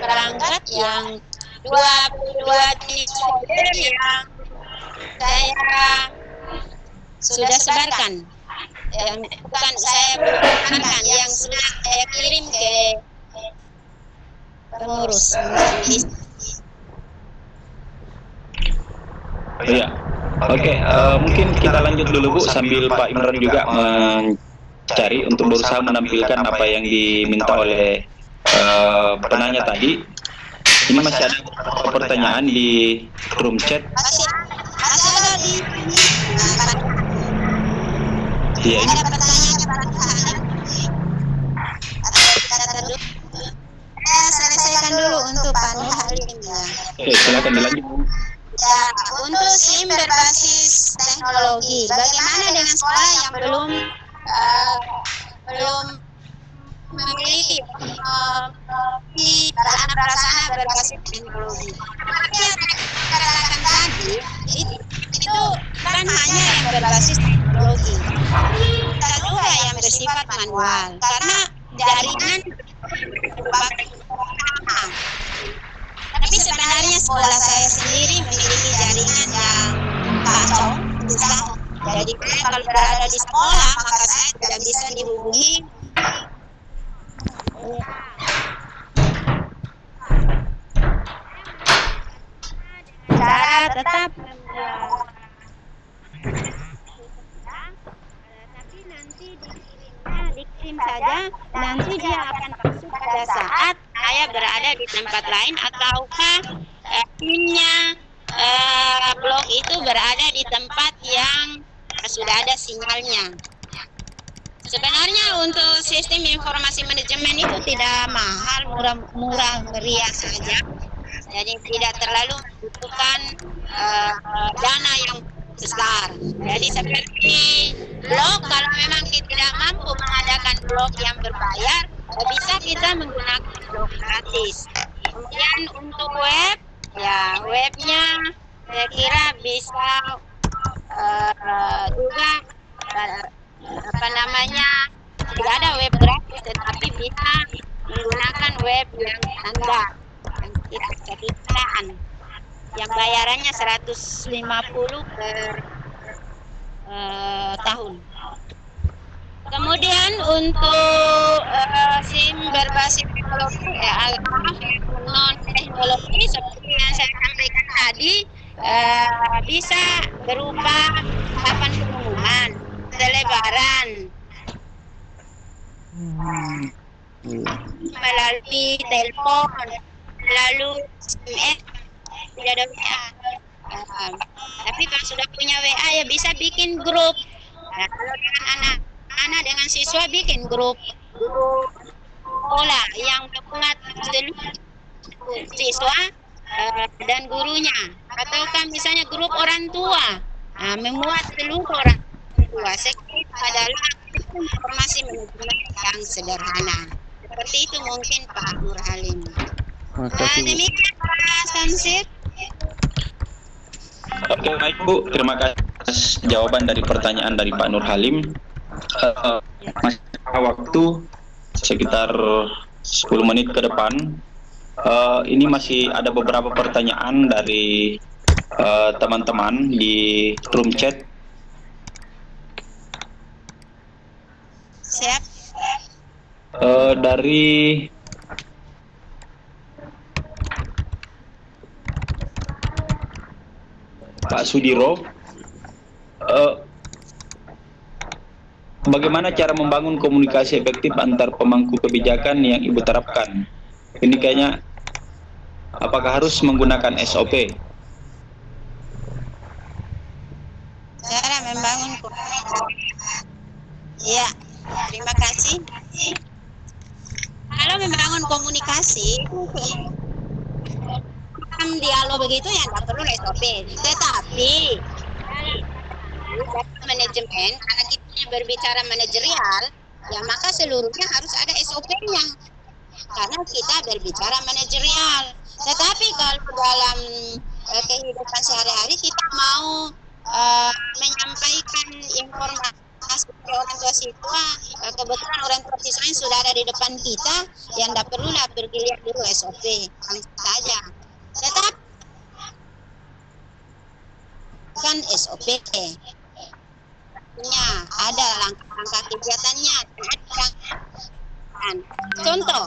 perangkat yang 22 jenis model yang saya sudah sebarkan. yang bukan saya bukan yang sudah saya kirim ke pengurus. Iya. Oke, mungkin kita lanjut dulu Bu sambil Pak Imran juga mencari untuk berusaha menampilkan apa yang diminta oleh penanya tadi. Ini masih ada pertanyaan di room chat. Masih ada di Iya, ini ada pertanyaan saya selesaikan dulu untuk Pak Nur Halim ya. oke, silakan dilanjut. Ya, untuk SIM berbasis teknologi, bagaimana dengan sekolah yang belum memiliki sarana prasarana berbasis teknologi? Yang katakan tadi itu kan hanya yang berbasis teknologi, ada juga yang bersifat manual karena jaringan tapi sebenarnya sekolah saya sendiri memiliki jaringan yang kacau, susah. Jadi kalau berada di sekolah maka saya tidak bisa dihubungi. Cara tetap tapi nanti dikirim saja, nanti dia akan masuk pada saat saya berada di tempat lain ataukah pinnya blok itu berada di tempat yang sudah ada sinyalnya. Sebenarnya untuk sistem informasi manajemen itu tidak mahal, murah meriah saja. Jadi tidak terlalu membutuhkan dana yang besar. Jadi seperti blog, kalau memang kita tidak mampu mengadakan blog yang berbayar, bisa kita menggunakan blog gratis. Kemudian untuk web, ya webnya saya kira bisa juga tidak ada web gratis, tetapi bisa menggunakan web yang standar yang tidak ketinggalan, yang bayarannya 150 per tahun. Kemudian untuk SIM berbasis teknologi non teknologi seperti yang saya sampaikan tadi bisa berupa papan pengumuman, selebaran, melalui telepon, lalu SMS, tidak ada WA. Tapi kalau sudah punya WA ya bisa bikin grup. Nah, kalau dengan anak-anak dengan siswa bikin grup sekolah yang memuat seluruh siswa dan gurunya, ataukah misalnya grup orang tua memuat seluruh orang tua. Sekali adalah informasi manajemen yang sederhana. Seperti itu mungkin Pak Nur Halim. Demikian Pak Samsir. Oke, baik Bu, terima kasih atas jawaban dari pertanyaan dari Pak Nur Halim. Masih ada waktu sekitar 10 menit ke depan. Ini masih ada beberapa pertanyaan dari teman-teman di room chat. Siap. Dari Pak Sudiro, bagaimana cara membangun komunikasi efektif antar pemangku kebijakan yang Ibu terapkan? Ini kayaknya apakah harus menggunakan SOP? Cara membangun komunikasi. Ya, terima kasih. Kalau membangun komunikasi, dialog begitu ya nggak perlu SOP. Tetapi manajemen, karena kita berbicara manajerial, ya maka seluruhnya harus ada SOP-nya. Karena kita berbicara manajerial. Tetapi kalau dalam kehidupan sehari-hari kita mau menyampaikan informasi ke orang tua siswa, kebetulan orang tua siswa yang sudah ada di depan kita, yang tidak perlulah bergiliat dulu SOP, langsung saja. Tetapi kan SOP, artinya ada langkah-langkah kegiatannya. Contoh,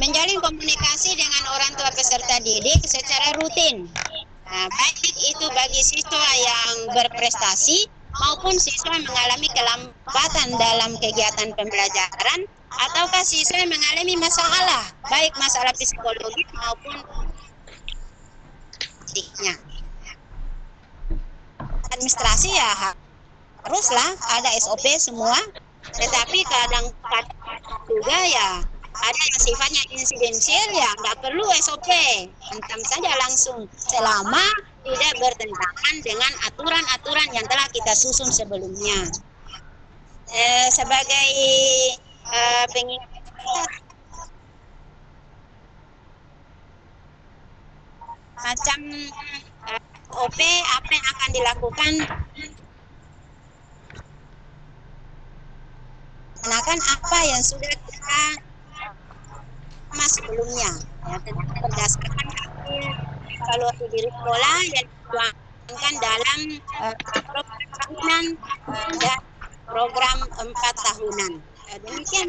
menjalin komunikasi dengan orang tua peserta didik secara rutin. Baik itu bagi siswa yang berprestasi maupun siswa yang mengalami kelambatan dalam kegiatan pembelajaran, ataukah siswa yang mengalami masalah, baik masalah psikologis maupun fisiknya. Administrasi ya haruslah ada SOP semua, tetapi kadang-kadang juga ya ada yang sifatnya insidensial, ya nggak perlu SOP, hantam saja langsung selama tidak bertentangan dengan aturan-aturan yang telah kita susun sebelumnya. Sebagai pengingat macam SOP apa yang akan dilakukan, melaksanakan apa yang sudah kita sebelumnya, ya, berdasarkan hasil evaluasi diri sekolah yang dituangkan dalam program tahunan dan program 4 tahunan. Demikian.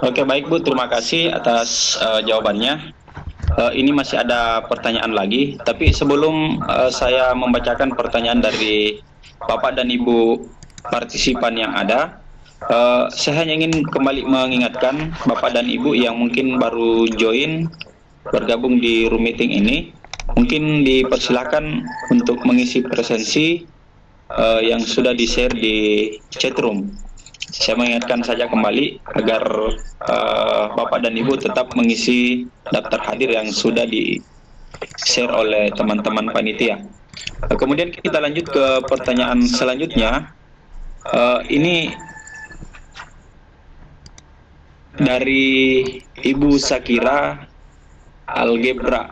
Oke, baik Bu, terima kasih atas jawabannya. Ini masih ada pertanyaan lagi, tapi sebelum saya membacakan pertanyaan dari Bapak dan Ibu partisipan yang ada, saya hanya ingin kembali mengingatkan Bapak dan Ibu yang mungkin baru join bergabung di room meeting ini, mungkin dipersilakan untuk mengisi presensi yang sudah di-share di chat room. Saya mengingatkan saja kembali agar Bapak dan Ibu tetap mengisi daftar hadir yang sudah di-share oleh teman-teman panitia. Kemudian kita lanjut ke pertanyaan selanjutnya. Ini dari Ibu Sakira Algebra.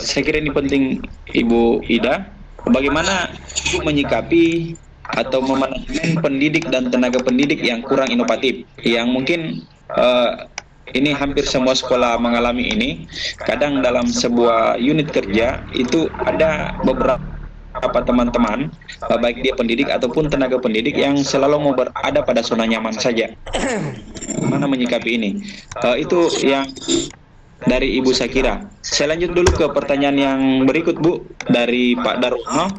Saya kira ini penting, Ibu Ida. Bagaimana Ibu menyikapi atau memanajemen pendidik dan tenaga pendidik yang kurang inovatif, yang mungkin ini hampir semua sekolah mengalami ini. Kadang dalam sebuah unit kerja itu ada beberapa teman-teman, baik dia pendidik ataupun tenaga pendidik, yang selalu mau berada pada zona nyaman saja. Bagaimana menyikapi ini? Itu yang dari Ibu Sakira. Saya lanjut dulu ke pertanyaan yang berikut, Bu, dari Pak Darono.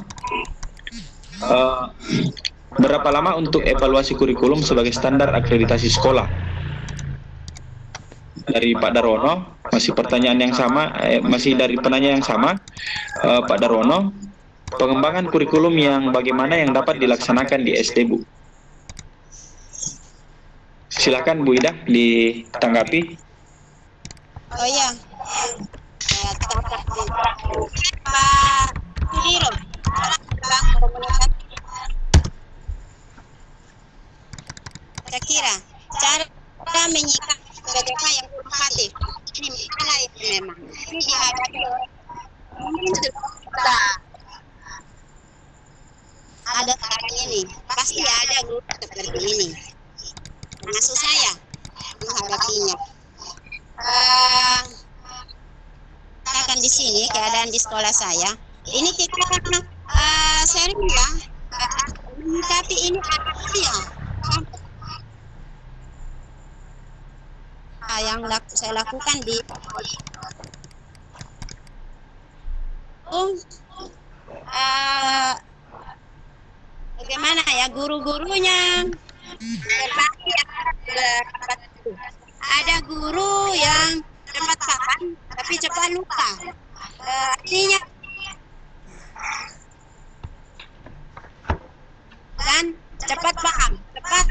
Berapa lama untuk evaluasi kurikulum sebagai standar akreditasi sekolah? Dari Pak Darono, masih pertanyaan yang sama, masih dari penanya yang sama, Pak Darono. Pengembangan kurikulum yang bagaimana yang dapat dilaksanakan di SD, Bu? Silakan Bu Ida ditanggapi. Oh iya, Pak Sudiro, komunikasi. Saya kira cara menyikapi bagaimana yang inovatif ini masalah itu memang ini dihadapi oleh mungkin sudah ada sekarang ini, pasti ada grup seperti ini. Maksud saya menghadapinya. Akan di sini keadaan di sekolah saya ini kita sering ya tapi ini ya yang saya lakukan di bagaimana ya guru-gurunya berbagi. Ada guru yang cepat paham tapi cepat lupa. Artinya dan cepat paham, cepat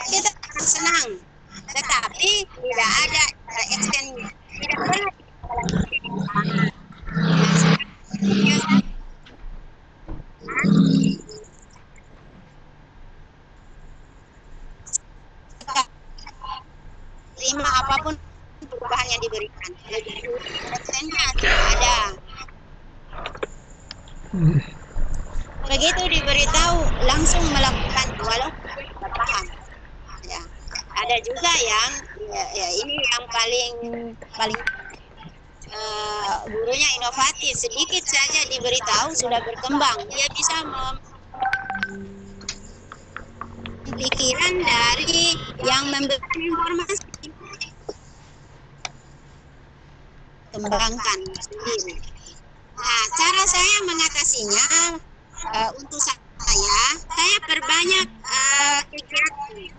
kita senang, tetapi tidak ada extend, tidak pernah terima apapun perubahan yang diberikan. Jadi aksennya tidak ada. Begitu diberitahu langsung melakukan walaupun tidak paham. Ya. Ada juga yang ya ini yang paling gurunya inovatif, sedikit saja diberitahu sudah berkembang. Dia bisa pikiran dari yang memberikan informasi, kembangkan sendiri. Nah, cara saya mengatasinya untuk saya perbanyak kegiatan.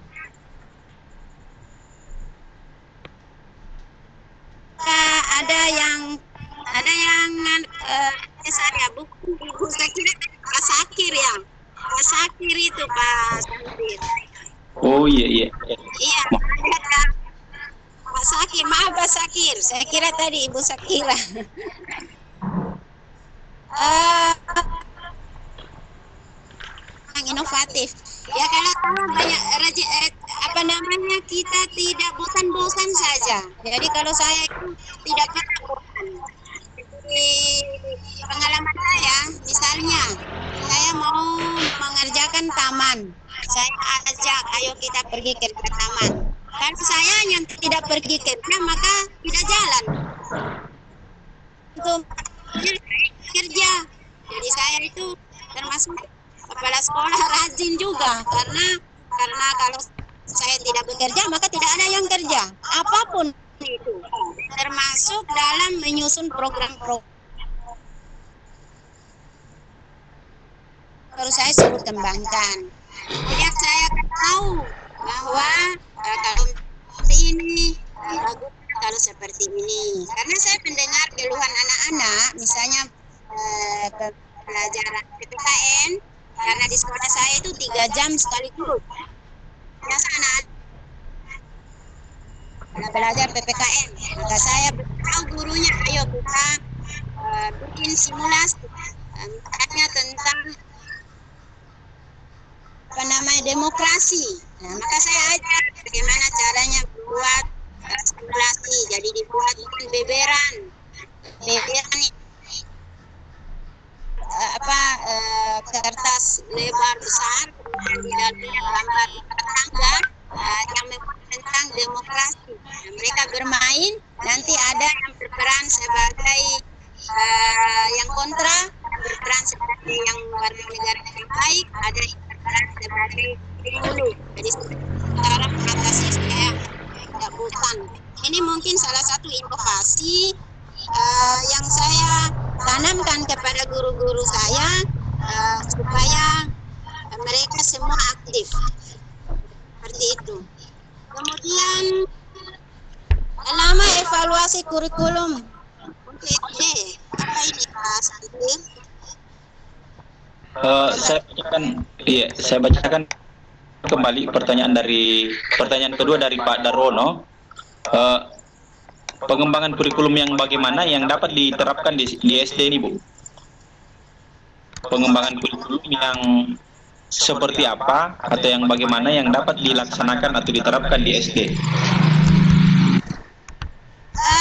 Ada yang saya buku saya kira Pak Sakir ya. Pak Sakir itu Pak Sakir. Oh iya. Iya, ada Pak Sakir, maaf Pak Sakir. Saya kira tadi Ibu Sakira. Yang inovatif. Ya kalau banyak kita tidak bosan-bosan saja. Jadi kalau saya itu tidak pernah bosan. Di pengalaman saya, misalnya saya mau mengerjakan taman, saya ajak, ayo kita pergi kerja taman. Kalau saya yang tidak pergi kerja, maka tidak jalan. Untuk kerja, jadi saya itu termasuk kepala sekolah rajin juga, karena kalau saya tidak bekerja, maka tidak ada yang kerja. Apapun itu, termasuk dalam menyusun program-program. Kalau saya suruh kembangkan, biar saya tahu bahwa kalau ini bagus, kalau seperti ini. Karena saya mendengar keluhan anak-anak, misalnya pelajaran PPKN, karena di sekolah saya itu 3 jam sekali guru. Biasa anak belajar PPKN, maka saya beritahu gurunya, ayo kita bikin simulasi, misalnya tentang demokrasi. Nah, maka saya ajar bagaimana caranya buat simulasi. Jadi dibuat beberan kertas lebar besar, kemudian di dalamnya gambar tangga yang membuat tentang demokrasi. Nah, mereka bermain, nanti ada yang berperan sebagai yang kontra, berperan sebagai yang warga negara yang baik, ada yang berperan sebagai penghulu. Jadi cara mengatasi supaya tidak bosan. Ini mungkin salah satu inovasi yang saya tanamkan kepada guru-guru saya supaya mereka semua aktif. Seperti itu. Kemudian nama evaluasi kurikulum untuk SD. Apa ini Pak Santir? Saya bacakan kembali pertanyaan kedua dari Pak Darwono. Pengembangan kurikulum yang bagaimana yang dapat diterapkan di SD ini, Bu? Pengembangan kurikulum yang seperti apa atau yang bagaimana yang dapat dilaksanakan atau diterapkan di SD?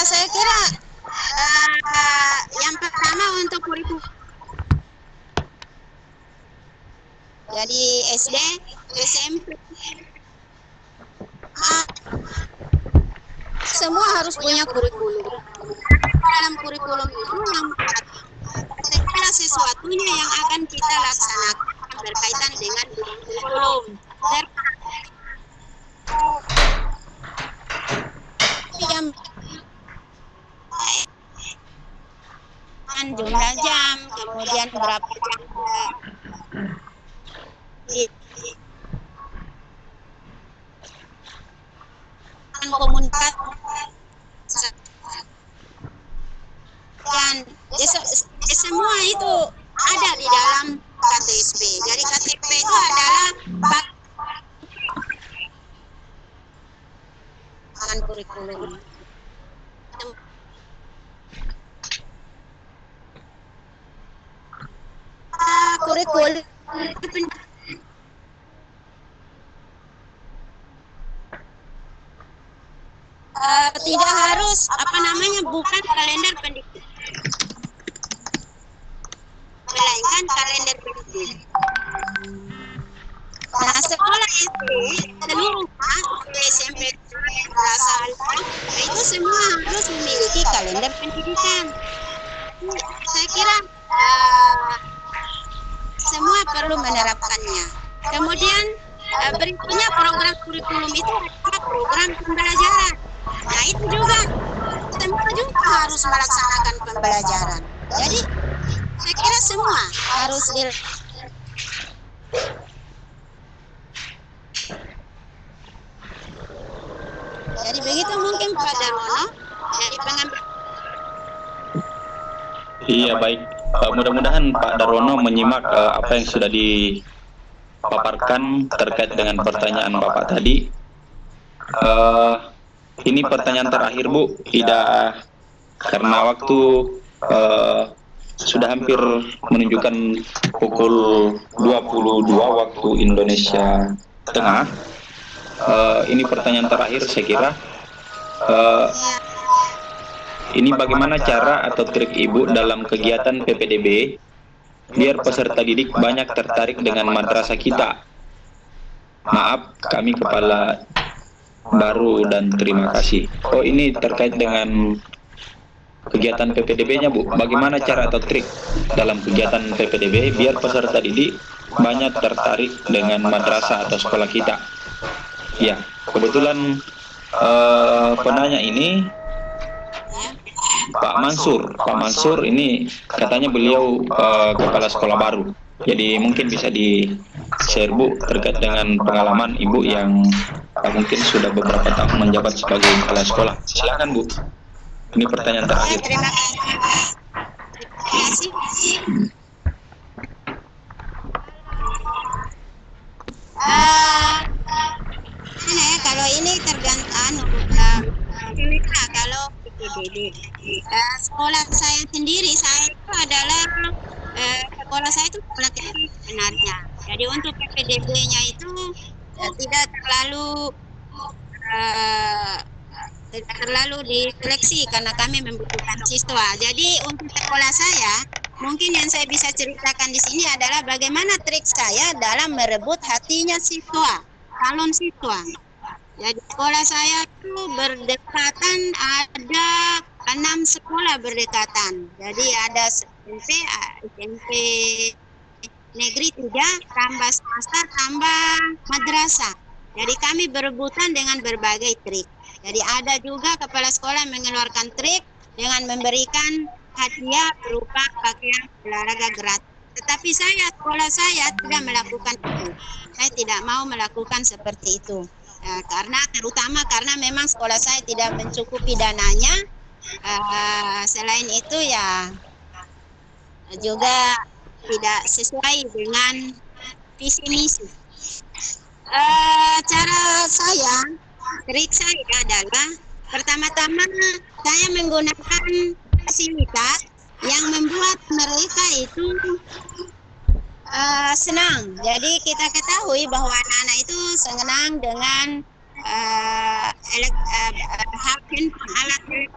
Saya kira yang pertama untuk kurikulum. Jadi SD, SMP, semua harus punya kurikulum. Dalam kurikulum itu yang segala sesuatunya yang akan kita laksanakan berkaitan dengan kurikulum. Jumlah jam, kemudian berapa jam komunikasi dan semua itu ada di dalam KTP. Jadi KTP itu adalah bahan kurikulum. Kurikulum tidak harus bukan kalender pendidikan, melainkan kalender pendidikan. Nah, sekolah SD seluruh SMP itu semua harus memiliki kalender pendidikan. saya kira semua perlu menerapkannya. Kemudian berikutnya program kurikulum itu adalah program pembelajaran. Nah itu juga semua juga harus melaksanakan pembelajaran. Jadi saya kira semua harus Jadi begitu mungkin Pak Darmono dari pengambil. Iya baik. Mudah-mudahan Pak Darwono menyimak apa yang sudah dipaparkan terkait dengan pertanyaan Bapak tadi. Ini pertanyaan terakhir Bu, Ida, karena waktu sudah hampir menunjukkan pukul 22 waktu Indonesia Tengah. Ini pertanyaan terakhir saya kira. Ini bagaimana cara atau trik Ibu dalam kegiatan PPDB biar peserta didik banyak tertarik dengan madrasah kita? Maaf, kami kepala baru dan terima kasih. Oh, ini terkait dengan kegiatan PPDB-nya Bu. Bagaimana cara atau trik dalam kegiatan PPDB biar peserta didik banyak tertarik dengan madrasah atau sekolah kita? Ya, kebetulan penanya ini Pak Mansur ini katanya beliau kepala sekolah baru. Jadi mungkin bisa di-share Bu terkait dengan pengalaman Ibu yang mungkin sudah beberapa tahun menjabat sebagai kepala sekolah. Silakan Bu. Ini pertanyaan terakhir. Terima kasih. Kalau ini tergantung kalau PPDB. Sekolah saya sendiri, saya itu adalah sekolah saya itu sekolah kecil sebenarnya. Jadi untuk PPDB-nya itu tidak terlalu diseleksi karena kami membutuhkan siswa. Jadi untuk sekolah saya, mungkin yang saya bisa ceritakan di sini adalah bagaimana trik saya dalam merebut hatinya siswa, calon siswa. Jadi sekolah saya itu berdekatan, ada 6 sekolah berdekatan. Jadi ada SMP negeri 3, tambah swasta, tambah madrasah. Jadi kami berebutan dengan berbagai trik. Jadi ada juga kepala sekolah mengeluarkan trik dengan memberikan hadiah berupa pakaian olahraga gratis. Tetapi sekolah saya tidak melakukan itu. Saya tidak mau melakukan seperti itu. Terutama karena memang sekolah saya tidak mencukupi dananya. Selain itu ya juga tidak sesuai dengan visi misi. Trik saya adalah pertama-tama saya menggunakan fasilitas yang membuat mereka itu senang. Jadi kita ketahui bahwa anak-anak itu senang dengan alat elektronik.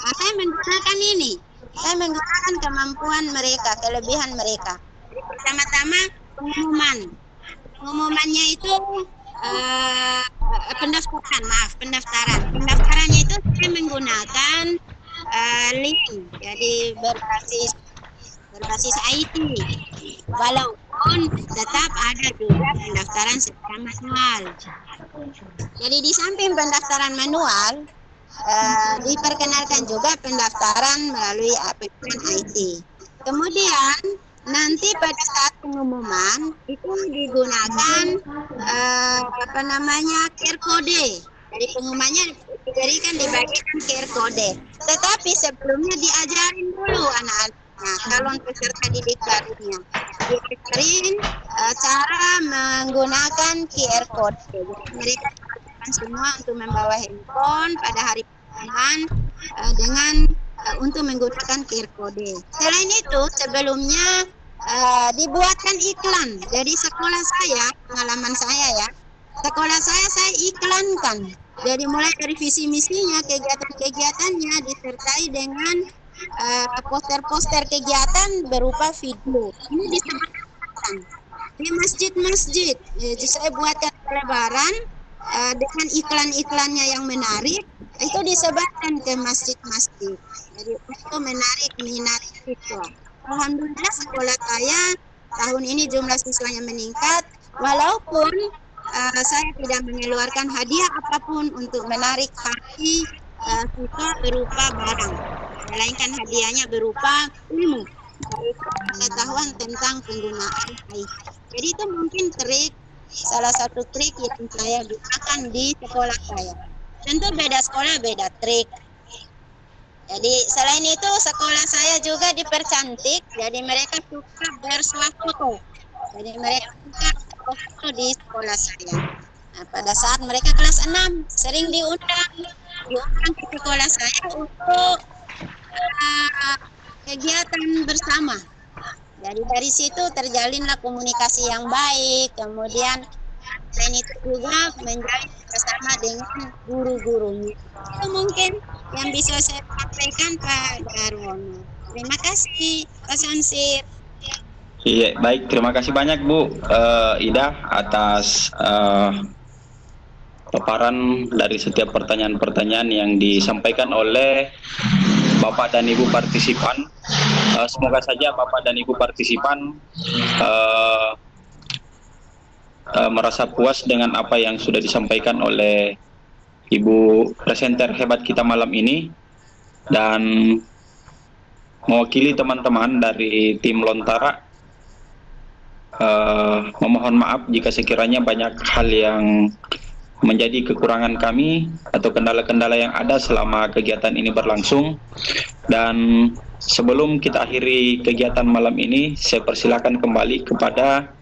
Saya menggunakan ini. Saya menggunakan kemampuan mereka, kelebihan mereka. Pertama-tama pengumuman. Pengumumannya itu pendaftaran. Pendaftarannya itu saya menggunakan link. Jadi berbasis IT. Walaupun tetap ada juga pendaftaran secara manual. Jadi di samping pendaftaran manual, diperkenalkan juga pendaftaran melalui aplikasi IT. Kemudian nanti pada saat pengumuman itu digunakan QR code. Jadi pengumumannya dibagikan QR code. Tetapi sebelumnya diajarin dulu anak-anaknya, calon peserta didik barunya, diajarin cara menggunakan QR code. Jadi mereka semua untuk membawa handphone pada hari pengumuman dengan untuk menggunakan QR code. Selain itu sebelumnya dibuatkan iklan. Jadi sekolah saya, pengalaman saya ya, sekolah saya iklankan. Jadi mulai dari visi misinya, kegiatan-kegiatannya disertai dengan poster-poster kegiatan berupa video. Ini disebarkan di masjid-masjid. Jadi saya buatkan lebaran dengan iklan-iklannya yang menarik itu disebarkan ke masjid-masjid. Jadi untuk menarik minat siswa. Alhamdulillah sekolah saya tahun ini jumlah siswanya meningkat, walaupun saya tidak mengeluarkan hadiah apapun untuk menarik hati siswa berupa barang, melainkan hadiahnya berupa ilmu, yaitu pengetahuan tentang penggunaan IT. Jadi itu mungkin salah satu trik yang saya gunakan di sekolah saya. Tentu beda sekolah beda trik. Jadi selain itu sekolah saya juga dipercantik, jadi mereka suka bersuah foto. Jadi mereka suka foto di sekolah saya. Nah, pada saat mereka kelas 6 sering diundang ke sekolah saya untuk kegiatan bersama. Jadi dari situ terjalinlah komunikasi yang baik, kemudian selain itu juga menjalin bersama dengan guru-guru. Itu mungkin yang bisa saya sampaikan Pak Darwono. Terima kasih Pak Sansir. Iya, baik. Terima kasih banyak Bu Ida atas paparan dari setiap pertanyaan-pertanyaan yang disampaikan oleh Bapak dan Ibu partisipan. Semoga saja Bapak dan Ibu partisipan merasa puas dengan apa yang sudah disampaikan oleh Ibu presenter hebat kita malam ini, dan mewakili teman-teman dari tim Lontara memohon maaf jika sekiranya banyak hal yang menjadi kekurangan kami atau kendala-kendala yang ada selama kegiatan ini berlangsung. Dan sebelum kita akhiri kegiatan malam ini, saya persilakan kembali kepada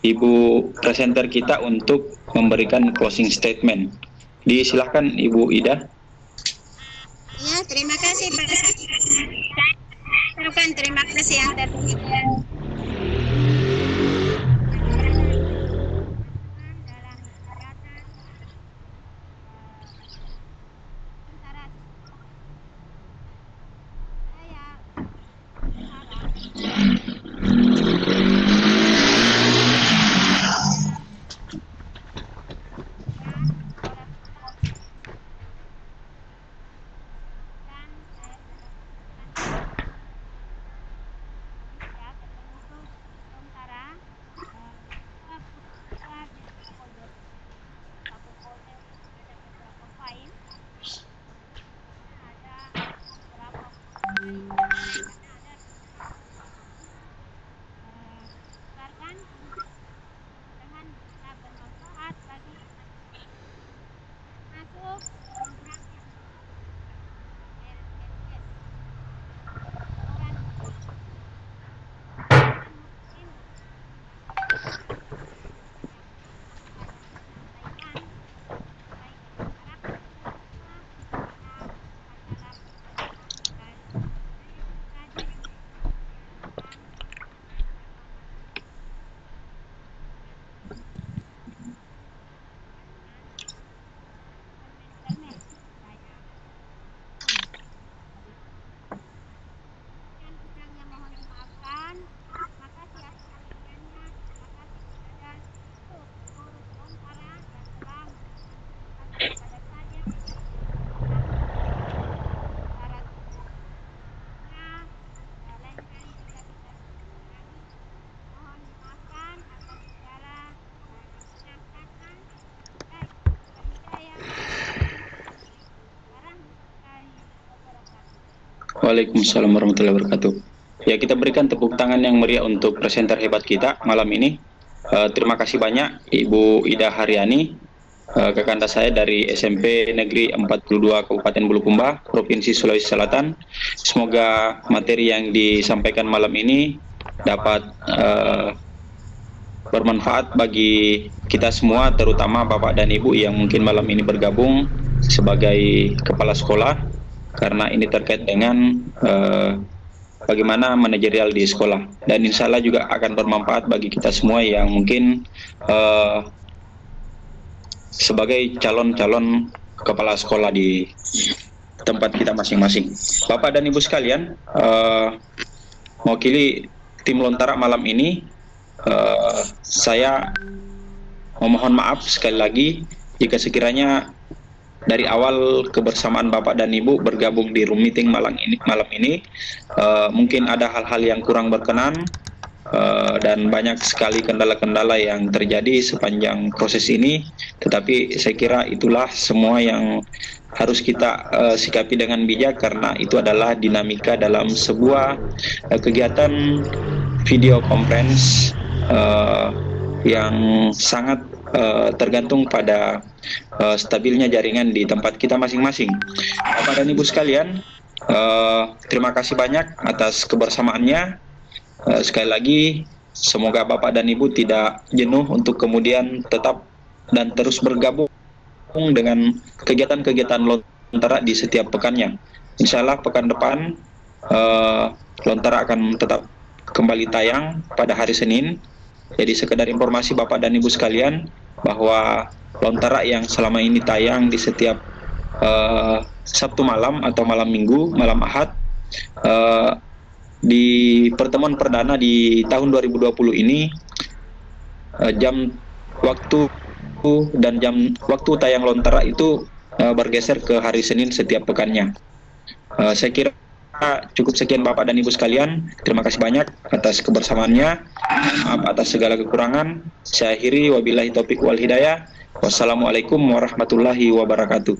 Ibu presenter kita untuk memberikan closing statement. Disilahkan Ibu Ida. Ya, terima kasih Pak. Terima kasih yang terima. Waalaikumsalam warahmatullahi wabarakatuh. Ya, kita berikan tepuk tangan yang meriah untuk presenter hebat kita malam ini. Terima kasih banyak Ibu Ida Haryani, kakanda saya dari SMP Negeri 42 Kabupaten Bulukumba, Provinsi Sulawesi Selatan. Semoga materi yang disampaikan malam ini dapat bermanfaat bagi kita semua, terutama Bapak dan Ibu yang mungkin malam ini bergabung sebagai kepala sekolah, karena ini terkait dengan bagaimana manajerial di sekolah, dan insya Allah juga akan bermanfaat bagi kita semua yang mungkin sebagai calon-calon kepala sekolah di tempat kita masing-masing. Bapak dan Ibu sekalian, mewakili tim Lontara malam ini, saya memohon maaf sekali lagi jika sekiranya dari awal kebersamaan Bapak dan Ibu bergabung di room meeting malam ini, mungkin ada hal-hal yang kurang berkenan, dan banyak sekali kendala-kendala yang terjadi sepanjang proses ini. Tetapi saya kira itulah semua yang harus kita sikapi dengan bijak, karena itu adalah dinamika dalam sebuah kegiatan video conference yang sangat tergantung pada stabilnya jaringan di tempat kita masing-masing. Bapak dan Ibu sekalian, terima kasih banyak atas kebersamaannya. Sekali lagi, semoga Bapak dan Ibu tidak jenuh untuk kemudian tetap dan terus bergabung dengan kegiatan-kegiatan Lontara di setiap pekannya. Insya Allah pekan depan Lontara akan tetap kembali tayang pada hari Senin. Jadi sekedar informasi Bapak dan Ibu sekalian, bahwa Lontara yang selama ini tayang di setiap Sabtu malam atau malam Minggu, malam Ahad, di pertemuan perdana di tahun 2020 ini, jam waktu dan jam waktu tayang Lontara itu bergeser ke hari Senin setiap pekannya. Saya kira cukup sekian Bapak dan Ibu sekalian. Terima kasih banyak atas kebersamaannya. Maaf atas segala kekurangan. Saya akhiri, wabillahi taufik wal hidayah. Wassalamualaikum warahmatullahi wabarakatuh.